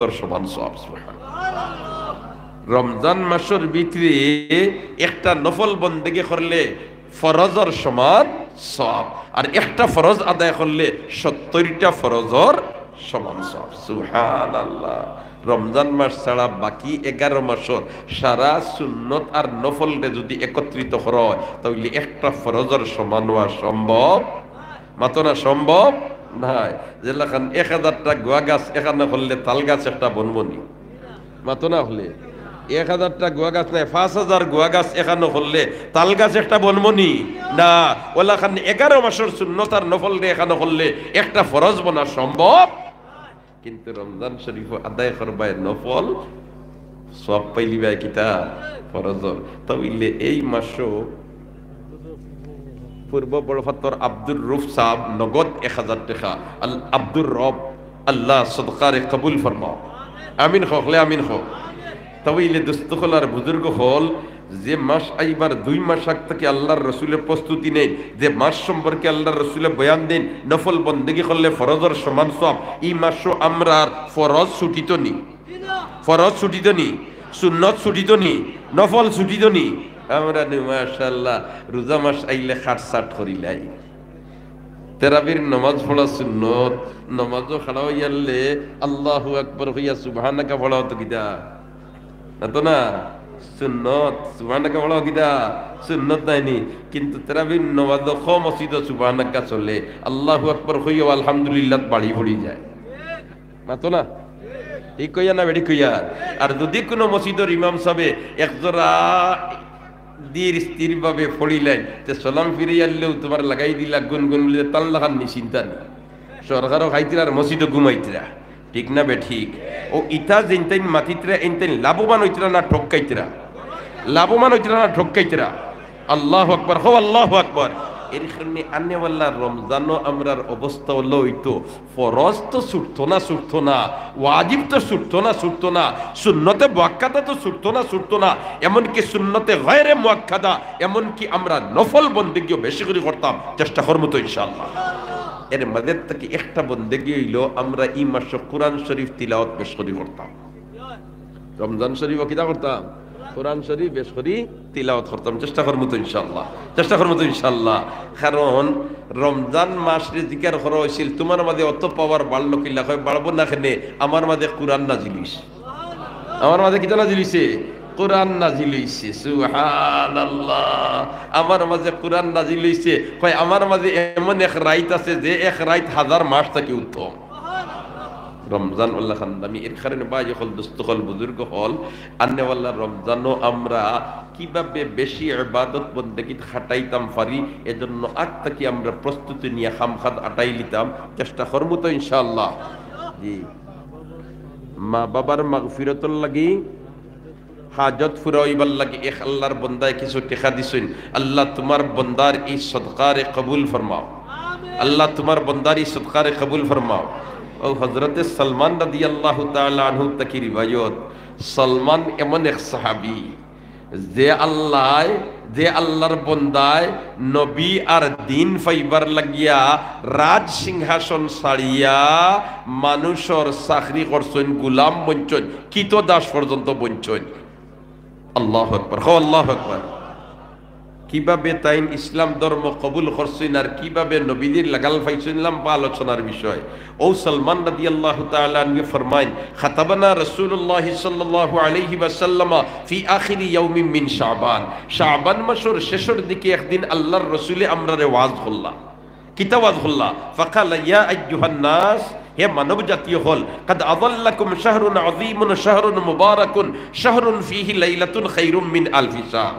সমান সওয়াব। রমজান মাসের ভিতরে একটা নফল বন্দেগী করলে ফরজর সমান সওয়াব, আর একটা ফরজ আদায় করলে 70টা ফরজর সমান সওয়াব। সুবহানাল্লাহ। রমজান মাস ছাড়া বাকি 11 মাসের সারা সুন্নত আর নফলকে যদি একত্রিত করা হয় তাহলে একটা ফরজর সমান হওয়া সম্ভব মাত্র না, সম্ভব নাই। যেখান 1000টা গোয়া গাছ এখানে হলে তাল গাছ একটা বনবনি মাত্র না হলে 1000টা গোয়া গাছ নাই, 5000 গোয়া গাছ এখানে হলে তাল গাছ একটা বনবনি না। ওলা খান 11 মাসের সুন্নত আর নফল এখানে হলে একটা ফরজ বনা সম্ভব। কিন্তু রমজান শরীফ আদায় করবায় নফল সব পাইলিবাই কিতা ফরজর। তাইলে এই মাসও পূর্ব বড়ফাতর আব্দুর রুফ সাহেব নগদ 1000 টাকা আব্দুর রব আল্লাহ সদকারে কবুল ফরমাও। আমিন হলে আমিন হোক। তাইলে দোস্ত হল আর বুজুর্গ হল যে মাস আইবার 2 মাস আগ থেকে আল্লাহর রসুলের প্রস্তুতি নেই, যে মাস সম্পর্কে আল্লাহর রসুলের বয়ান দেন নফল বন্দেগী করলে ফরজর সমান সওয়াব। এই মাসও আমরা ফরজ ছুটিত নি, ফরজ ছুটিত নি, সুন্নত ছুটিত নি, নফল ছুটিত নি। আমরা মাশাআল্লাহ রোজা মাস আইলে খাট সাট করিলাই, তেরাবির নামাজ পড়া সুন্নত, নামাজও খাড়া হইয়ালে আল্লাহু আকবার হইয়া সুবহানাকা পড়াও তো কিতা না তো না সুন্নত, সুবহানাকা পড়াও কিতা সুন্নত নাইনি। কিন্তু তেরাবির নামাজ খ মসজিদ সুবহানাকা চলে, আল্লাহু আকবার হইয়া আলহামদুলিল্লাহ বাড়ি পড়ি যায় না তো না, ঠিক কইয়া না বেড়ি কইয়া। আর যদি কোনো মসজিদের ইমাম সাহেব একজোড়া দীর স্থির ভাবে পড়িলেন তে সালাম ফিরে আনলেও তোমার লাগাই দিলা গুনগুন তাল লাগান নি, চিন্তা নেই। সরকারও খাইতিরা আর মসজিদও ঘুমাইতিরা, ঠিক না বে ঠিক। ও ইটা যেনতেন মাতিতরা এনতেন লাভবান হইতিরা না ঠকাইতিরা, লাভবান হইতিরা না ঠকাইতিরা। আল্লাহু আকবার, হো আল্লাহু আকবার। এর কারণে আনেওয়াল্লা রমজানও আমরার অবস্থা হলো হইতো ফরজ তো ছুটতো না, ছুটতো না, ওয়াজিব তো ছুটতো না, ছুটতো না, সুন্নতে মুআক্কাদা তো ছুটতো না, ছুটতো না, এমনকি সুন্নতে গায়রে মুআক্কাদা, এমনকি আমরা নফল বন্দেগীও বেশি করে করতাম, চেষ্টা করবো তো ইনশাআল্লাহ। এর মধ্যে থেকে একটা বন্দেগী হইলো আমরা এই মাসে কোরআন শরীফ তিলাওয়াত বেশ করে করতাম। রমজান শরীফ কিতা করতাম? কোরআন শরীফ বেশ করি তিলাওয়াত করতাম, চেষ্টা করবো তো ইনশাআল্লাহ, চেষ্টা করবো তো ইনশাআল্লাহ। কারণ রমজান মাসে জিকির করা হয়েছিল, তোমার মাঝে অত পাওয়ার বাড়লো কিল্লা হয় বাড়বো না কেনে? আমার মাঝে কোরআন নাজিল হইছে, আমার মাঝে কিতা নাজিল হইছে? কোরআন নাজিল হইছে। সুবহানাল্লাহ। আমার মাঝে কোরআন নাজিল হইছে, কয় আমার মাঝে এমন এক রাইত আছে যে এক রাইত 1000 মাস থেকে উত্তম। রমজান উল্লাহ খান্দামি। এর কারণে বাই হল দোস্ত হল বুজুর্গ হল আন্নেওয়াল্লাহ রমজানও আমরা কিভাবে বেশি ইবাদত বন্দেগী খাটাইতাম পারি, এজন্য আগ থেকে আমরা প্রস্তুতি নিয়ে খামখাদ আটাই লিতাম, চেষ্টা করবো তো ইনশাআল্লাহ। জি, মা বাবার মাগফিরাতুল লাগি, হাজত ফুরাইবার লাগি এক আল্লাহর বন্দায় কিছু টেকা দিছেন, আল্লাহ তোমার বন্দার এই সদকারে কবুল ফরমাও, আল্লাহ তোমার বন্দার এই সদকারে কবুল ফরমাও। ও হযরতে সালমান রাদিয়াল্লাহু তাআলা আনহু থেকে রিওয়ায়াত, সালমান এমন এক সাহাবী যে আল্লাহর বন্দায় নবী আর দিন ফাইবার লাগিয়া রাজ সিংহাসন ছাড়িয়া মানুষের চাকরি করছেন, গোলাম বঞ্চন, কিত দাস পর্যন্ত বঞ্চন। আল্লাহু আকবার, হো আল্লাহু আকবার। কিভাবে তাইন ইসলাম ধর্ম কবুল করছেন আর কিভাবে নবীদের লাগাল পাইছিলাম বা আলোচনার বিষয়। ও সালমান রাদিয়াল্লাহু তাআলা আনহু ফরমাইন, খাতাবানা রাসূলুল্লাহ সাল্লাল্লাহু আলাইহি ওয়াসাল্লাম ফি আখিরি ইয়াউমিন মিন শাবান, শাবান মাসের শেষের দিকে একদিন আল্লাহর রাসূলে আমরারে ওয়াজ করলা, কিতা ওয়াজ করলা? ফাকালা ইয়া আইয়ুহান নাস, হে মানব জাতীয় হল, কাদ আযাল্লাকুম শাহরুন আযীমুন শাহরুন মুবারাকুন শাহরুন ফীহি লাইলাতুন খায়রুম মিন আলফি শাহর।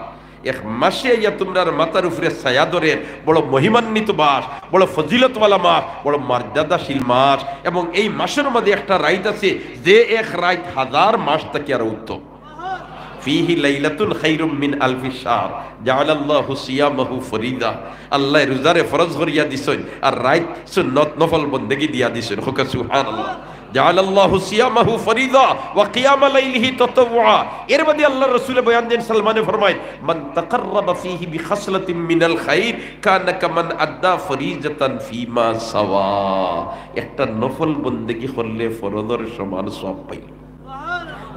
এক মাসে ইয়া তোমরার মাথার উপরে ছায়া ধরে বড় মহিমান্বিত মাস, বড় ফজিলতওয়ালা মাস, বড় মর্যাদাশীল মাস, এবং এই মাসের মধ্যে একটা রাত আছে যে এক রাত 1000 মাস থেকে আর উত্তম। ফীহি লাইলাতুন খায়রুম মিন আলফি শাহর জাআলাল্লাহু সিয়ামাহু ফরিদা, আল্লাহ রোজারে ফরজ করিয়া দিছেন আর রাত সুন্নত নফল বন্দেগী দিয়া দিছেন। হোক সুবহানাল্লাহ। জাআলাল্লাহু সিয়ামাহু ফরিদা ওয়া কিয়ামা লাইলিহি তাতাওয়া। এর মধ্যে আল্লাহর রাসূল বয়ান দেন, সালমানে ফরমায়, মান তাকাররাবা ফীহি বিখাসলাতিন মিনাল খাইর কানা কামান আদ্দা ফরিজাতান ফীমা সাওয়া। একটা নফল বন্দেগী করলে ফরজের সমান সওয়াব পাই।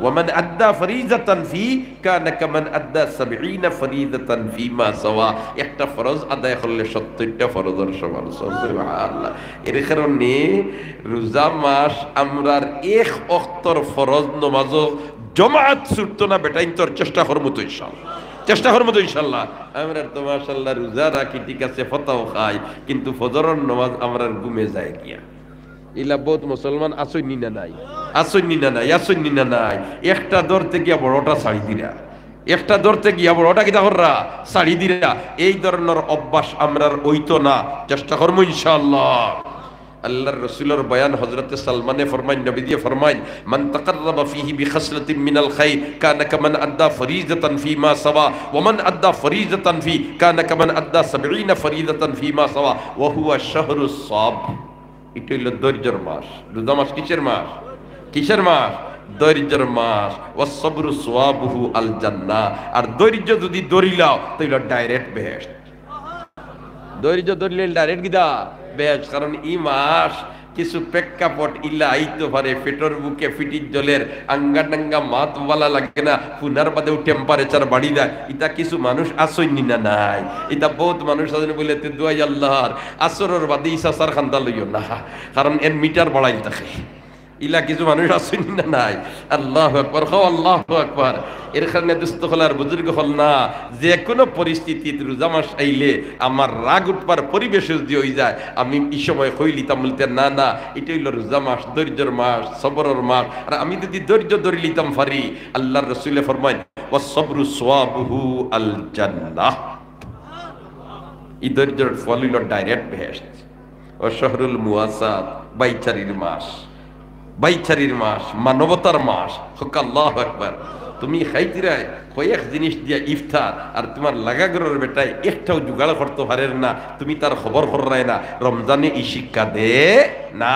ওয়ামান আদ্দা ফরিজাতান ফি কানা কামান আদ্দা ৭০ ফরিজাতান ফীমা সাওয়া। একটা ফরজ আদায় করলে ৭০টা ফরজের সমান। সুবহানাল্লাহ। এর কারণে রোজা মাস আমরার এক ওয়াক্তর ফরজ নামাজও জামাত ছুটতো না বেটা, ইন্তর চেষ্টা করব তো ইনশাআল্লাহ, চেষ্টা করব তো ইনশাআল্লাহ। আমরা তো মাশাআল্লাহ রোজা রাখি, ঠিক আছে, ফতাও খাই, কিন্তু ফজরের নামাজ আমরার ঘুমে যায় গিয়া। ইলা বহুত মুসলমান আসইনি না নাই, আসইনি না নাই, আসইনি না নাই। একটা ধরতে গিয়া বড়টা ছাড়ি দিরা, একটা ধরতে গিয়া বড়টা কিতা কররা ছাড়ি দিরা। এই ধরনের অভ্যাস আমরার ওইতো না, চেষ্টা করবো ইনশাআল্লাহ। আল্লাহর রাসূলের বয়ান হযরতে সালমানে ফরমায়, নবী দিয়ে ফরমায়, মান তাকাররাবা ফীহি বিখাসলাতিন মিনাল খাইর কানা কামান আদ্দা ফরিজাতান ফীমা সাওয়া ওয়া মান আদ্দা ফরিজাতান ফি কানা কামান আদ্দা ৭০ ফরিজাতান ফীমা সাওয়া ওয়া হুয়া শাহরুস সাব। এটা হইল ধৈর্যের মাস। রোজা মাস কিসের মাস? কিসের মাস? ধৈর্যের মাস। ওয়াসসাবরু সাওয়াবুহু আল জান্নাহ। আর ধৈর্য যদি ধরিলাও তাইলে ডাইরেক্ট বেহেশত। ধৈর্য ধরলে ডাইরেক্ট গিদা বেহেশত। কারণ এই মাস কিছু প্রেক্ষাপট ইল্লা আইতে পারে, পেটর বুকে ফিটির জলের আঙ্গা টাঙ্গা মাত বলা লাগে না, পুনার বাদেও টেম্পারেচার বাড়ি দেয়। ইটা কিছু মানুষ আসইনি না নাই, এটা বহুত মানুষ আছে বলে দোয়াই আল্লাহর আসরের বাদে ইসাসার খান্দা লইও না, কারণ এর মিটার বাড়াই থাকে। ইলা কিছু মানুষ আসেনি না নাই। আল্লাহু আকবার, খাও আল্লাহু আকবার। এর কারণে দুস্থ হলার বুজুর্গ হল না, যে কোনো পরিস্থিতিতে রোজা মাস আইলে আমার রাগ উঠবার পরিবেশ যদি হয়ে যায়, আমি এই সময় কইলিতাম বলতে না না, এটা হইল রোজা মাস, ধৈর্যের মাস, সবরের মাস। আর আমি যদি ধৈর্য ধরে লিতাম পারি, আল্লাহর রাসূল ফরমায়, ওয়াসসাবরু সাওয়াবুহু আল জান্নাহ। এই ধৈর্যের ফল হইল ডাইরেক্ট বেহেশত। ও শাহরুল মুওয়াসাত, বাইচারির মাস, বাইচারির মাস, মানবতার মাস। হক আল্লাহু আকবার। তুমি খাইতিরায় কয়েক জিনিস দিয়া ইফতার, আর তোমার লাগাগরের বেটায় একটাও জোগাড় করতে পারে না, তুমি তার খবর করায় না। রমজানে এই শিক্ষা দে না,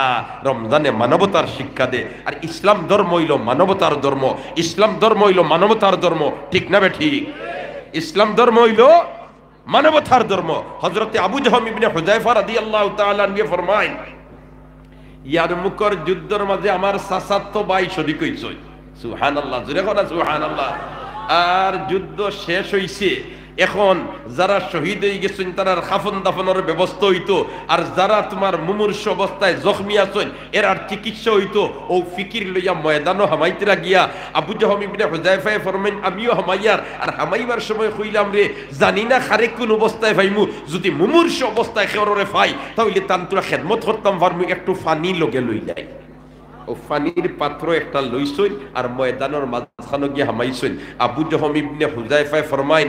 রমজানে মানবতার শিক্ষা দে। আর ইসলাম ধর্ম হইল মানবতার ধর্ম, ইসলাম ধর্ম হইল মানবতার ধর্ম, ঠিক না বে ঠিক? ইসলাম ধর্ম হইল মানবতার ধর্ম। হযরতে আবু জাহম ইবনে হুযায়ফা রাদিয়াল্লাহু তাআলা আনহু ফরমায়, ইয়ারমুকের যুদ্ধের মাঝে আমার চাচাতো ভাই শরীক হইছে। সুবহানাল্লাহ, জোরে কথা সুবহানাল্লাহ। আর যুদ্ধ শেষ হইছে, এখন যারা শহীদ হয়ে গেছেন তার খাফন দাফনের ব্যবস্থা হইতো, আর যারা তোমার মুমূর্ষ অবস্থায় জখমি আছেন এর আর চিকিৎসা হইতো। ও ফিকির লইয়া ময়দানও হামাইতেরা গিয়া আবু জাহম ইবনে হুযায়ফা ফরমাইন, আমিও হামাইয়ার। আর হামাইবার সময় কইলাম, রে জানি না খারে কোন অবস্থায় পাইমু, যদি মুমূর্ষ অবস্থায় খেররে পাই তাহলে তান্তুরা খেদমত করতাম পারমু, একটু ফানি লগে লই যাই। ও ফানির পাত্র একটা লইছই আর ময়দানের মাঝখানে গিয়ে হামাইছই। আবু জাহম ইবনে হুযায়ফা ফরমাইন,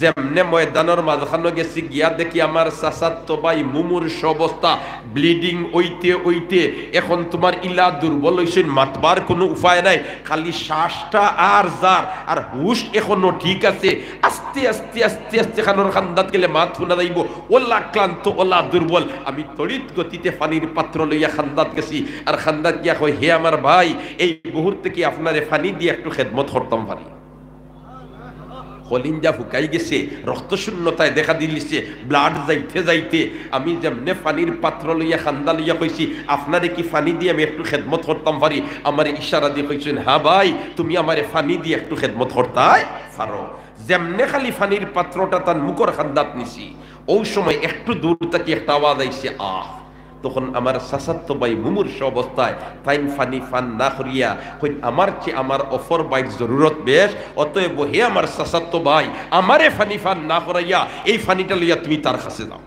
যেমনে ময়দানের মাঝখানে গেছি গিয়া দেখি আমার চাচাতো ভাই মুমূর্ষ অবস্থা, ব্লিডিং ওইতে ওইতে এখন তোমার ইলা দুর্বল হইছেন, মাতবার কোনো উপায় নাই, খালি শ্বাসটা আর যার, আর হুশ এখনো ঠিক আছে। আস্তে আস্তে আস্তে আস্তে খানোর খান্দাত গেলে মাত শোনা যাইব, ওলা ক্লান্ত ওলা দুর্বল। আমি তড়িৎ গতিতে পানির পাত্র লইয়া খান্দাত গেছি, আর খান্দাত গিয়া কই, হে আমার ভাই, এই মুহূর্তে কি আপনারে পানি দিয়ে একটু খেদমত করতাম পারি? কলিঞ্জা ফুকাই গেছে, রক্ত শূন্যতায় দেখা দিলিছে, ব্লাড যাইতে যাইতে আমি যেমনে পানির পাত্র লইয়া খান্দা লইয়া কইছি, আপনারে কি পানি দিয়ে আমি একটু খেদমত করতাম পারি? আমার ইশারা দিয়ে কইছেন, হ্যাঁ ভাই, তুমি আমারে পানি দিয়ে একটু খেদমত করতাই পারো। যেমনে খালি পানির পাত্রটা তার মুখর খান্দাত নিছি, ওই সময় একটু দূর থেকে একটা আওয়াজ আইছে, আহ। তখন আমার চাচাতো ভাই মুমূর্ষ অবস্থায় ফাইন ফানি ফান না করিয়া কই, আমার চেয়ে আমার অফর বাইর জরুরত বেশ, অতএব হে আমার চাচাতো ভাই, আমারে ফানি ফান না করাইয়া এই ফানিটা লইয়া তুমি তার কাছে যাও।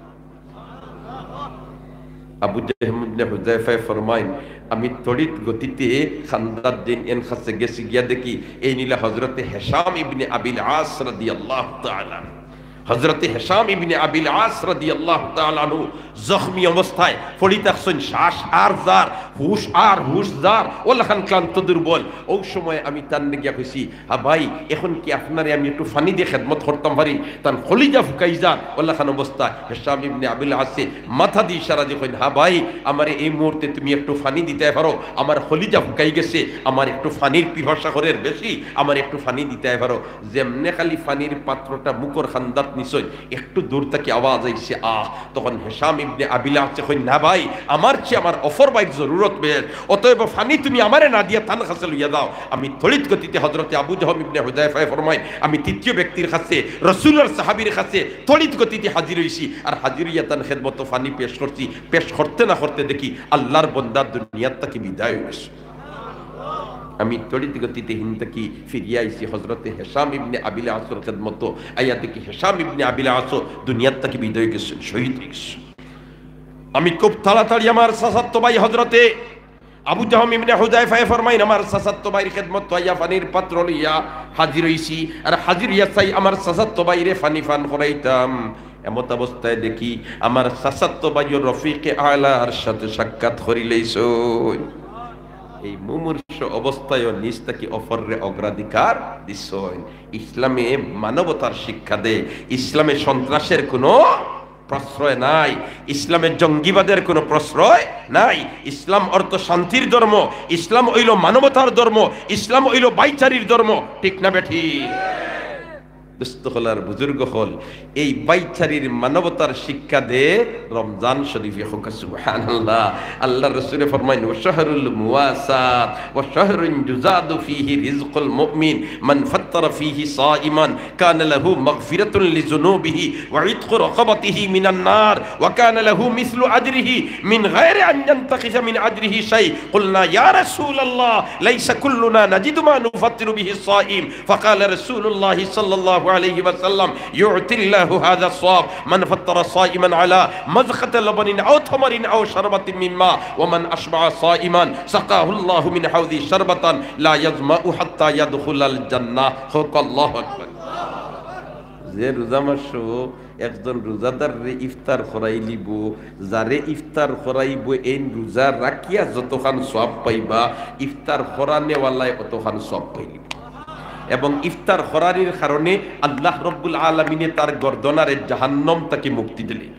আবু জাহম ইবনে হুযায়ফা ফরমাইন, আমি তড়িৎ গতিতে খান্দাত দিন এন কাছে গেছি, গিয়া দেখি এই নিলা হযরতে হিশাম ইবনে আবিল আস রাদিয়াল্লাহু তাআলা। হযরতে হিশাম ইবনে আবিল আস রাদিয়াল্লাহু তাআলা আনহু জখমি অবস্থায় পড়ি থাকছেন, শ্বাস আর যার, হুশ যার, ওলাখান ক্লান্ত দুর্বল। ওই সময় আমি তান গিয়া কইছি, ভাই এখন কি আপনারে আমি একটু ফানি দিয়ে খেদমত করতাম পারি? তান খলিজা ফুকাই যান ওলাখান অবস্থা। হিশাম ইবনে আবিল আসে মাথা দিয়ে ইশারা দিয়ে কইন, হ্যাঁ ভাই, আমারে এই মুহূর্তে তুমি একটু ফানি দিতে পারো? আমার খলিজা ফুকাই গেছে, আমার একটু ফানির পিপাসা করে বেশি, আমার একটু ফানি দিতে পারো? যেমনে খালি ফানির পাত্রটা মুখর খান্দাত নিছই, একটু দূর থেকে আওয়াজ আইছে আহ। তখন হিশাম ইবনে আবিল আসে কইন, না ভাই, আমার চেয়ে আমার অফর বাইক জরুরত বের, অতএব ফানি তুমি আমারে না দিয়া তান কাছে লইয়া দাও। আমি তড়িৎ গতিতে হযরতে আবু জাহম ইবনে হুযায়ফা ফরমায়, আমি তৃতীয় ব্যক্তির কাছে, রাসূলের সাহাবীর কাছে তড়িৎ গতিতে হাজির হইছি, আর হাজির হইয়া তান খেদমত ফানি পেশ করছি। পেশ করতে না করতে দেখি আল্লাহর বান্দা দুনিয়ার থেকে বিদায় হইছে। আমি তড়িৎ গতিতে হিন্দকি ফিরিয়া আইছি হযরতে হিশাম ইবনে আবিল আসর খেদমত। আইয়া দেখি হিশাম ইবনে আবিল আস দুনিয়ার থেকে বিদায় গেছেন, শহীদ হয়ে গেছেন। আমি খুব তাড়াতাড়ি আমার চাচাতো ভাই হযরতে আবু জাহম ইবনে হুযায়ফা ফরমাইন, আমার চাচাতো ভাইয়ের খেদমত আইয়া পানির পাত্র লইয়া হাজির হইছি, আর হাজির হইয়া চাই আমার চাচাতো ভাইরে ফানি ফান করাইতাম। এমত অবস্থায় দেখি আমার চাচাতো ভাইয়ের রফিকে আলার সাথে সাক্ষাৎ করিলেইছো। এই মুমূর্ষ অবস্থায় নিজ থেকে অফররে অগ্রাধিকার দিচ্ছেন। ইসলামে মানবতার শিক্ষা দেয়, ইসলামে সন্ত্রাসের কোনো প্রশ্রয় নাই, ইসলামের জঙ্গিবাদের কোনো প্রশ্রয় নাই। ইসলাম অর্থ শান্তির ধর্ম, ইসলাম হইল মানবতার ধর্ম, ইসলাম হইল বাইচারির ধর্ম। ঠিক না বেঠি? দুস্থ হল আর বুজুর্গ হল, এই বাইচারির মানবতার শিক্ষা দে রমজান শরীফে হোক। সুবহানাল্লাহ। আল্লাহ রাসূল ফরমায়েন, ওয়া শাহরুল মুওয়াসাত ওয়া শাহরুন যুজাদু ফীহি রিজকুল মুমিন মান ফাত্তারা ফীহি সাইমান কানা লাহু মাগফিরাতুন লিযুনুবিহি ওয়া ইতকু রাকাবাতিহি মিনান নার ওয়া কানা লাহু মিসলু আজরিহি মিন গায়রি আন ইয়ানতাকিসা মিন আজরিহি শাই। কুলনা ইয়া রাসূলুল্লাহ লাইসা কুল্লুনা নাজিদু মা নুফাত্তিরু বিহি সাইম। ফাকালা রাসূলুল্লাহ সাল্লাল্লাহু عليه وسلم يعطي الله هذا الصواب من فطر صائما على مذقة لبن أو تمر أو شربة من ماء ومن أشبع صائما سقاه الله من حوض شربة لا يظمأ حتى يدخل الجنة. الله أكبر. যে রোজা মাস একজন রোজাদার রে ইফতার করাইলিব, যারে ইফতার করাইব এই রোজা রাখিয়া যতখান সওয়াব পাইবা, ইফতার করানেওয়ালায় অতখান সওয়াব পাইলিব। এবং ইফতার করারির কারণে আল্লাহ রব্বুল আলামিনে তার গর্দনারে জাহান্নাম থেকে মুক্তি দিলেন।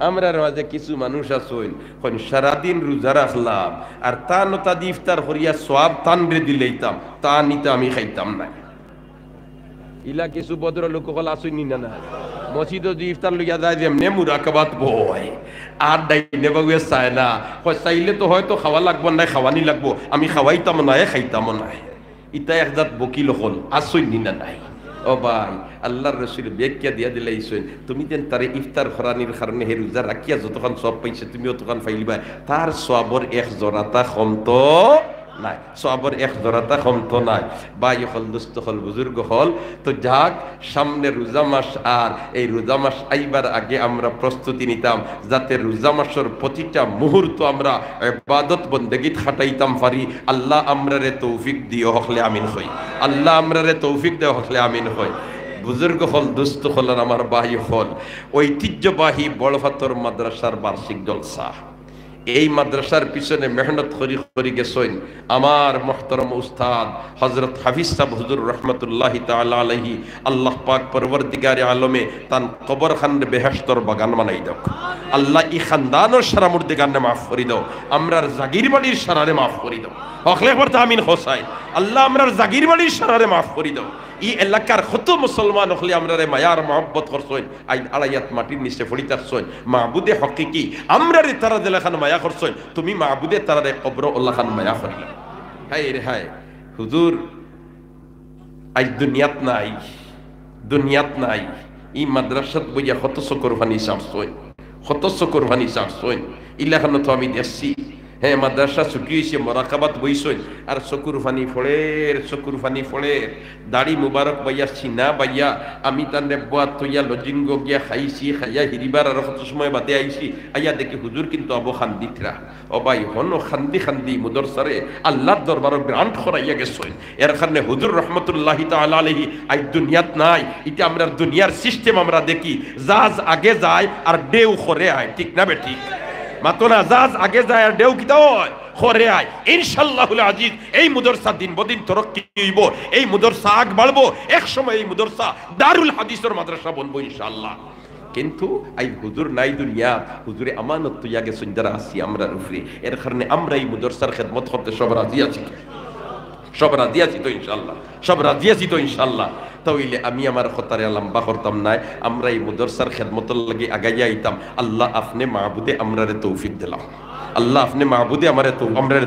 আমরা মাঝে কিছু মানুষ আছেন সারাদিন রোজা রাখলাম আর তা নতা দিয়ে ইফতার করিয়া সওয়াব তানরে দিলেইতাম, তা নিতে আমি খাইতাম না। ইলা কিছু ভদ্রলোক হল আসুনি না না মসজিদে যে ইফতার লইয়া যায় যেমনে মুরাকাবাত বয় আর ডাইনে বাবুয়ে চায় না, চাইলে তো হয়তো খাওয়া লাগবো না, খাওয়ানি লাগবো, আমি খাওয়াইতাম না, খাইতাম না। ইটা একজাত বকিল হল আসুনি না নাই। ও ভাই, আল্লাহর রাসূল ব্যাখ্যা দিয়া দিলাইছেন, তুমি যেন তারে ইফতার করানির কারণে হে রোজা রাখিয়া যতক্ষণ সওয়াব পাইছে তুমিও তখন পাইলিবা, তার সওয়াবর এক জরাতা কমত নাই, সওয়াবর এক জরাতা কমত নাই। ভাই হল, দুস্থ হল, বুজুর্গ হল, তো যাক সামনে রোজা মাস, আর এই রোজা মাস আইবার আগে আমরা প্রস্তুতি নিতাম যাতে রোজা মাসের প্রতিটা মুহূর্ত আমরা ইবাদত বন্দেগীত খাটাইতাম পারি। আল্লাহ আমরারে তৌফিক দিও, হকলে আমিন হই। আল্লাহ আমরারে তৌফিক দেও, হকলে আমিন হই। বুজুর্গ হল, দুস্থ হল, আমার ভাই হল, ঐতিহ্যবাহী বড়পাথর মাদ্রাসার বার্ষিক জলসা, এই মাদ্রাসার পিছনে মেহনত করি গেছেন আমার মুহতারাম উস্তাদ হযরত হাফিজ সাহেব হুজুর রহমাতুল্লাহি তাআলা আলাইহি। আল্লাহ পাক পরবর্তীকারে আলমে তান কবর খান্ডে বেহেশতর বাগান বানাই দাও। আল্লাহ ই খানদানোর সারা মুর্দিগানে মাফ করি দাও, আমরার জাগির বাড়ির সারারে মাফ করি দাও, হকলে পড়তে আমিন হোসাইন। আল্লাহ আমরার জাগির বাড়ির সারারে মাফ করি দাও। ই এলাকার কত মুসলমান হলে আমরারে মায়ার মহব্বত করছই, আই আড়াইয়াত মাটির নিচে ফড়িতাছই, মাহবুদে হকিকি আমরারে তারা দেলাখান মায়া করছই, তুমি মাহবুদে তারারে কবর উল্লাখান মায়া করলা। হায় রে হায়, হুজুর আজ দুনিয়াত নাই, দুনিয়াত নাই। ই মাদ্রাসাত বইয়া কত কোরবানি চাপছই, কত কোরবানি চাপছই। ইলাখানো তো আমি দেখছি হ্যাঁ মাদ্রাসা ছুটি হয়েছে মোরাকাবাত বইসই আর চকুর ফানি ফোড়ের দাড়ি মুবারক বাইয়া সিনা বাইয়া আমি তার নেবাত তৈয়া লজিঙ্গ গিয়া খাইয়া হিরিবার আর কত সময় বাদে আইছি আইয়া দেখি হুজুর কিন্তু আবু খান্দিতরা ও ভাই হন খান্দি মুদরসারে আল্লাহর দরবারে গ্রান্ট করাইয়া গেছই এর কারণে হুজুর রহমতুল্লাহি তাআলা আলাইহি আই দুনিয়াত নাই এটা আমরা দুনিয়ার সিস্টেম আমরা দেখি জাহাজ আগে যায় আর ডেউ করে আয় ঠিক না বে ঠিক মাতনা জাহাজ আগে যায় আর ডেউ কি হয় করে আয় ইনশাআল্লাহুল আজিজ এই মুদরসা দিন বদিন তরক্কি হইব এই মুদরসা আগ বাড়বো এক সময় এই মুদরসা দারুল হাদিসের মাদ্রাসা বনবো ইনশাআল্লাহ কিন্তু আই হুজুর নাই দুনিয়া হুজুরে আমানত তো ইয়াগে সুন্দর আসি আমরা রুফরি এর কারণে আমরা এই মুদরসার খেদমত করতে সব রাজি আছি তো ইনশাআল্লাহ তাইলে আমি আমার খতারে লম্বা করতাম নাই আমরা এই মুদরসার খেদমতর লাগি আগাইয়া আইতাম আল্লাহ আপনি মাহবুদে আমরারে তৌফিক দিলাম আল্লাহ আপনি মাহবুদে আমরারে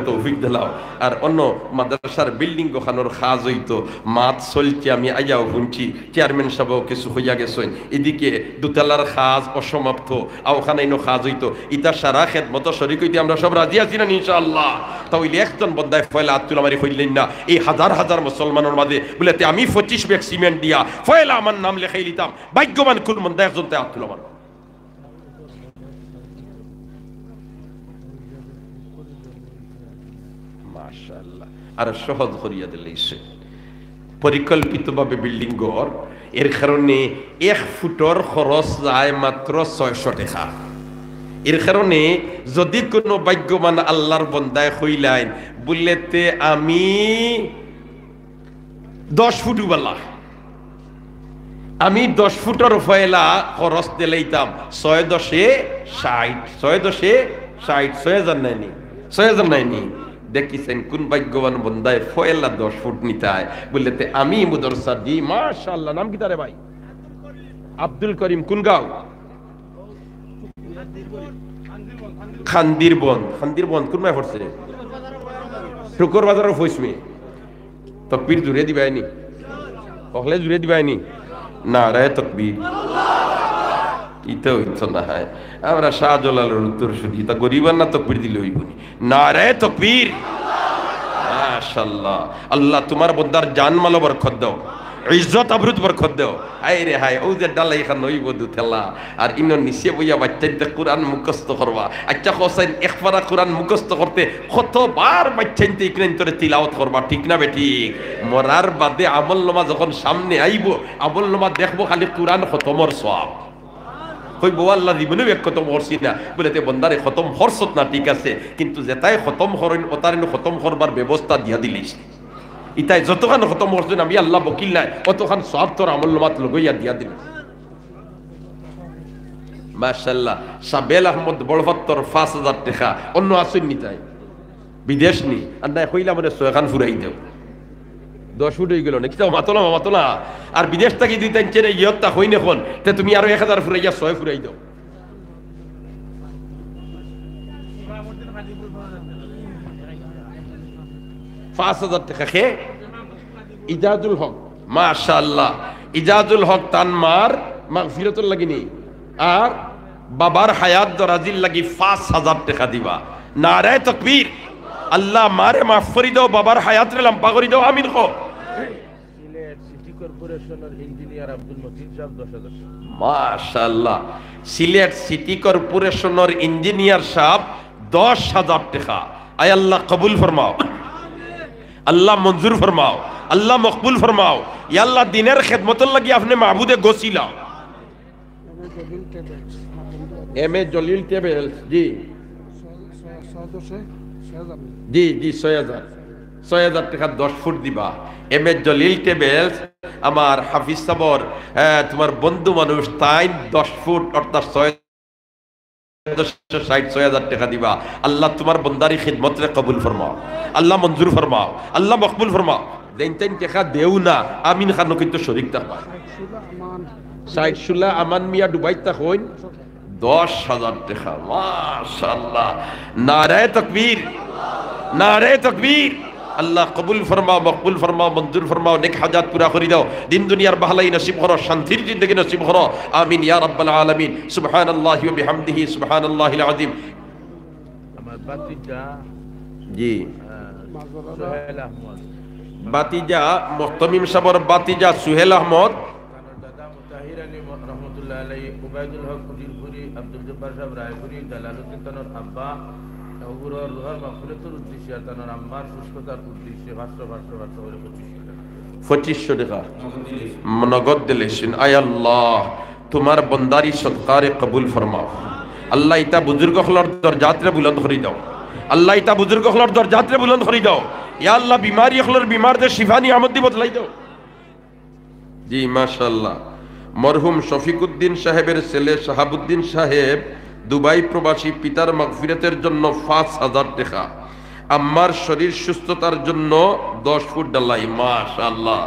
তৌফিক দিলাও আর অন্য মাদ্রাসার বিল্ডিং গোখানোর খাজ হইতো মাত চলছে আমি আইয়াও শুনছি চেয়ারম্যান সাহেবও কিছু হইয়া গেছেন এদিকে দুতলার খাজ অসমাপ্ত আর ওখানে খাজ হইতো ইটা সারা খেদমত শরীক হইতে আমরা সব রাজি আছি না ইনশাআল্লাহ তাইলে একজন বন্দায় ফয়লা আতুল আমারে কইলেন না এই হাজার মুসলমানের মাঝে বলেতে আমি 25 ব্যাগ সিমেন্ট দিয়া ফয়লা আমার নাম লেখাই লিতাম ভাগ্যবান কুল মন্দা একজন তাই আতুল আমার মাশাআল্লাহ আর সহজ করিয়া দিলেইছে পরিকল্পিতভাবে বিল্ডিং ঘর এর কারণে 1 ফুটর খরচ যায় মাত্র 600 টাকা এর কারণে যদি কোনো ভাগ্যবান আল্লাহর বান্দায় কইলাইন বললেতে আমি 10 ফুট বালা আমি 10 ফুটর ফয়লা খরচ দিলাইতাম 6 10 6000 নাইনি দেখিছেন কোন ভাগ্যবান বন্দায় ফয়লা 10 ফুট নিতায় বললেতে আমি মুদরসা দি মাশাআল্লাহ নাম কি তারে ভাই আব্দুল করিম কোন গাঁও খান্দির বন কোন মাই পড়ছে শুকর বাজারের ফইসমি তকবীর জুড়ে দিবাইনি কখলে জুড়ে দিবাইনি নারায়ে তাকবীর ইতো ইতো না হয় আমরা শাহজালালের উত্তর শুনি তা গরিবান না তাকবীর দিলে হইবনি নারায়ে তাকবীর মাশাআল্লাহ আল্লাহ তোমার বন্দার জানমাল বরকত দাও ইজ্জত আবরুত বরকত দাও আয় রে হায় ও যে ডালাই খান হইব দুতেলা আর ইনো নিচে বইয়া বাচ্চাইতে কোরআন মুখস্থ করবা আচ্ছা হোসেন একবারা কোরআন মুখস্থ করতে কতবার বাচ্চাইতে ইকরান তোরে তিলাওয়াত করবা ঠিক না বেঠিক মরার বাদে আমলনামা যখন সামনে আইব আমলনামা দেখবো খালি কোরআন খতমর সওয়াব কইবো আল্লাহ জীবনে এক খতম করছি না বলেতে বন্দারে খতম হরছত না ঠিক আছে কিন্তু যেটাই খতম করেন ওতারেন খতম করবার ব্যবস্থা দিয়া দিলিস ইতাই যতখান খতম করছেন আমি আল্লাহ বকিল নাই অতখান সব তোর আমলনামাত লগাইয়া দিয়া দিল মাশাআল্লাহ সাবেল আহমদ বড়ফত্তর 5000 টাকা অন্য আসেন নি তাই বিদেশ নি আর নাই কইলা মানে 6 খান ফুরাই দেও 10 ফুট হয়ে গেল নাকি তাও মাতলা আর বিদেশ থেকে দুই তিন চেনে ইয়ত্তা হই নখন তে তুমি আরো 1000 ফুরাইয়া 6 ফুরাই দাও টাকা খে ইজাজুল হক মাশাআল্লাহ ইজাজুল হক তানমার মাগফিরাতুল লাগিনি আর বাবার হায়াত দরাজিল লাগি 5000 টাকা দিবা নারায়ে তাকবীর আল্লাহ মারে মাফ করি দাও বাবার হায়াত রে লম্বা করি দাও আমিন কো সিলেট সিটি কর্পোরেশনের ইঞ্জিনিয়ার আব্দুল মতিন সাহেব 10000 মাশাআল্লাহ সিলেট সিটি কর্পোরেশনের ইঞ্জিনিয়ার সাহেব 10000 টাকা আয় আল্লাহ কবুল ফরমাও আল্লাহ মঞ্জুর ফরমাও আল্লাহ মকবুল ফরমাও ইয়া আল্লাহ দিনের খেদমতের লাগি আপনি মাহবুদে গছিলা এম এ জলিল টেবলস জি 6000 টাকা 10 ফুট দিবা এম এ জলিল টেবলস আমার হাফিজ সাবর তোমার বন্ধু মানুষ তাই 10 ফুট অর্থাৎ 60,000 টাকা দিবা আল্লাহ তোমার বন্দারি খিদমত রে কবুল ফরমাও আল্লাহ মঞ্জুর ফরমাও আল্লাহ মকবুল ফরমাও দেন টাকা দেও না আমিন খান কিন্তু শরীক থাকবা সাইদ সুলা আমান মিয়া দুবাই তা হইন 10,000 টাকা মাশাআল্লাহ নারায়ে তাকবীর আল্লাহ কবুল ফরমাও মকবুল ফরমাও মঞ্জুর ফরমাও নেক হাজাত পুরা করে দাও দিন দুনিয়ার বাহলাই নসিব করো শান্তির জিন্দেগি নসিব করো আমিন ইয়া রাব্বাল আলামিন সুবহানাল্লাহি ওয়া বিহামদিহি সুবহানাল্লাহিল আযীম জি সুহেল আহমদ বাতিজা মুহতামিম সাহেবের বাতিজা সুহেল আহমদ দাদা মুতাহির আলী রহমতুল্লাহ আলাইহি উবাইদুল হক কুটিরপুরি আব্দুল জব্বার সাহেব রায়পুরি জালালউদ্দিন তানোর আব্বা ওগুলোর রুহার মাগফিরাতের উদ্দেশ্যে তানোর আম্মার সুস্থতার উদ্দেশ্যে 500 করে 2500 টাকা নগদ দিলেছেন। আয় আল্লাহ তোমার বন্দারি সদকারে কবুল ফরমাও। আল্লাহ ইতা বুজুর্গ হলর দরজাতরে বুলন্দ করে দাও। আল্লাহ ইতা বুজুর্গ হলর দরজাতরে বুলন্দ করে দাও। ইয়া আল্লাহ বিমারি হলর বিমারদের শিফা নিয়ামত দি বদলাই দাও। জি মাশাআল্লাহ। মরহুম শফিকুদ্দিন সাহেবের ছেলে শাহাবুদ্দিন সাহেব দুবাই প্রবাসী, পিতার মাগফিরাতের জন্য 5000 টাকা, আম্মার শরীর সুস্থতার জন্য 10 ফুট ডালাই। মাশাআল্লাহ।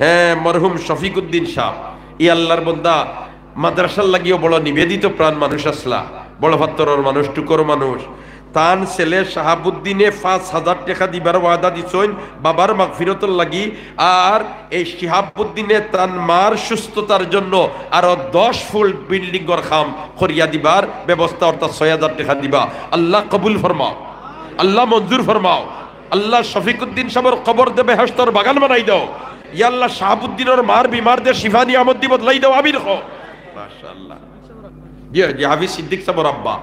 হ্যাঁ মরহুম শফিকুদ্দিন সাহেব ই আল্লাহর বান্দা মাদ্রাসার লাগিও বড় নিবেদিত প্রাণ মানুষ আসলা, বড় ভাত্তরর মানুষ, টুকর মানুষ। তান ছেলে শাহাবুদ্দিনে 5000 টাকা দিবার ওয়াদা দিছেন বাবার মাগফিরতর লাগি, আর এই শাহাবুদ্দিনে তান মার সুস্থতার জন্য আরো 10 ফুল বিল্ডিং ঘর খাম করিয়া দিবার ব্যবস্থা, অর্থাৎ 6000 টাকা দিবা। আল্লাহ কবুল ফরমাও, আল্লাহ মঞ্জুর ফরমাও। আল্লাহ শফিকুদ্দিন সাহেবের কবর দেবে হেশতর বাগান বানাই দাও। ইয়া আল্লাহ শাহাবুদ্দিনের মার বিমারদের শিফা নিয়ামত দি বদলাই দাও। আমিন কও। মাশাআল্লাহ। জি জি হাফিজ সিদ্দিক সাহেবের আব্বা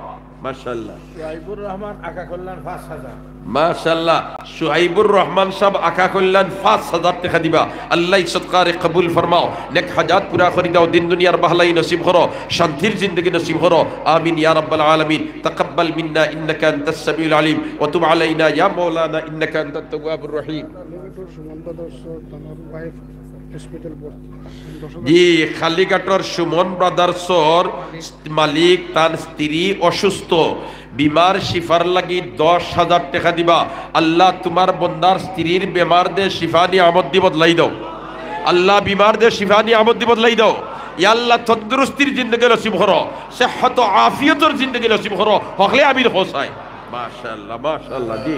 মাশাআল্লাহ। সুহাইবুর রহমান আকা কল্যাণ 5000 মাশাআল্লাহ। সুহাইবুর রহমান সাহেব আকা কল্যাণ 5000 টাকা দিবা। আল্লাহ সদকারে কবুল ফরমাও, নেক হাজাত পুরা করে দাও, দিন দুনিয়ার বাহলাই নসিব করো, শান্তির জিন্দেগি নসিব করো। আমিন ইয়া রাব্বাল আলামিন। তাকাব্বাল মিন্না ইন্নাকা আনতাস সামিউল আলিম ওয়া তুব আলাইনা ইয়া মাওলানা ইন্নাকা আনতাত তাওয়াবুর রহিম। জি খালিঘাটর সুমন ব্রাদার্সর মালিক তার স্ত্রী অসুস্থ, বিমার শিফার লাগি 10,000 টাকা দিবা। আল্লাহ তোমার বন্দার স্ত্রীর বেমারদের শিফা নিয়ামত দি বদলাই দাও। আল্লাহ বিমারদের শিফা নিয়ামত দি বদলাই দাও। ইয়া আল্লাহ তন্দুরস্তির জিন্দেগি নসিব করো, সিহহত ও আফিয়তের জিন্দেগি নসিব করো। হকলে আমিন হোসাই। মাশাআল্লাহ মাশাআল্লাহ। জি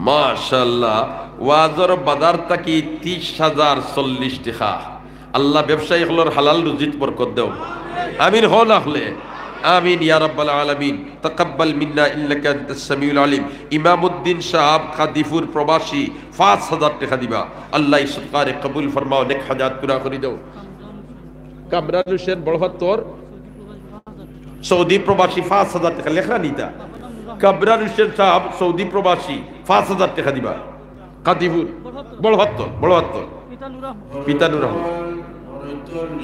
মাশাআল্লাহ। ওয়াজর বাজার তাকি 30,040 টাকা। আল্লাহ ব্যবসায়ী হলোর হালাল রুজিত বরকত দাও। আমিন হো না হলে আমিন ইয়া রাব্বাল আলামিন। তাকাব্বাল মিন্না ইন্নাকা আনতাস সামিউল আলিম। ইমামউদ্দিন সাহেব কাদিফুর প্রবাসী 5000 টাকা দিবা। আল্লাহ সদকারে কবুল ফরমাও, নেক হাজাত পুরা করে দাও। কামরান হোসেন বড়ভাত্তর সৌদি প্রবাসী 5000 টাকা লেখা নিতা। কামরান হোসেন সাহেব সৌদি প্রবাসী 5000 টাকা দিবা। কাদিফুর বড়ভাত্তর পিতানুর রহমান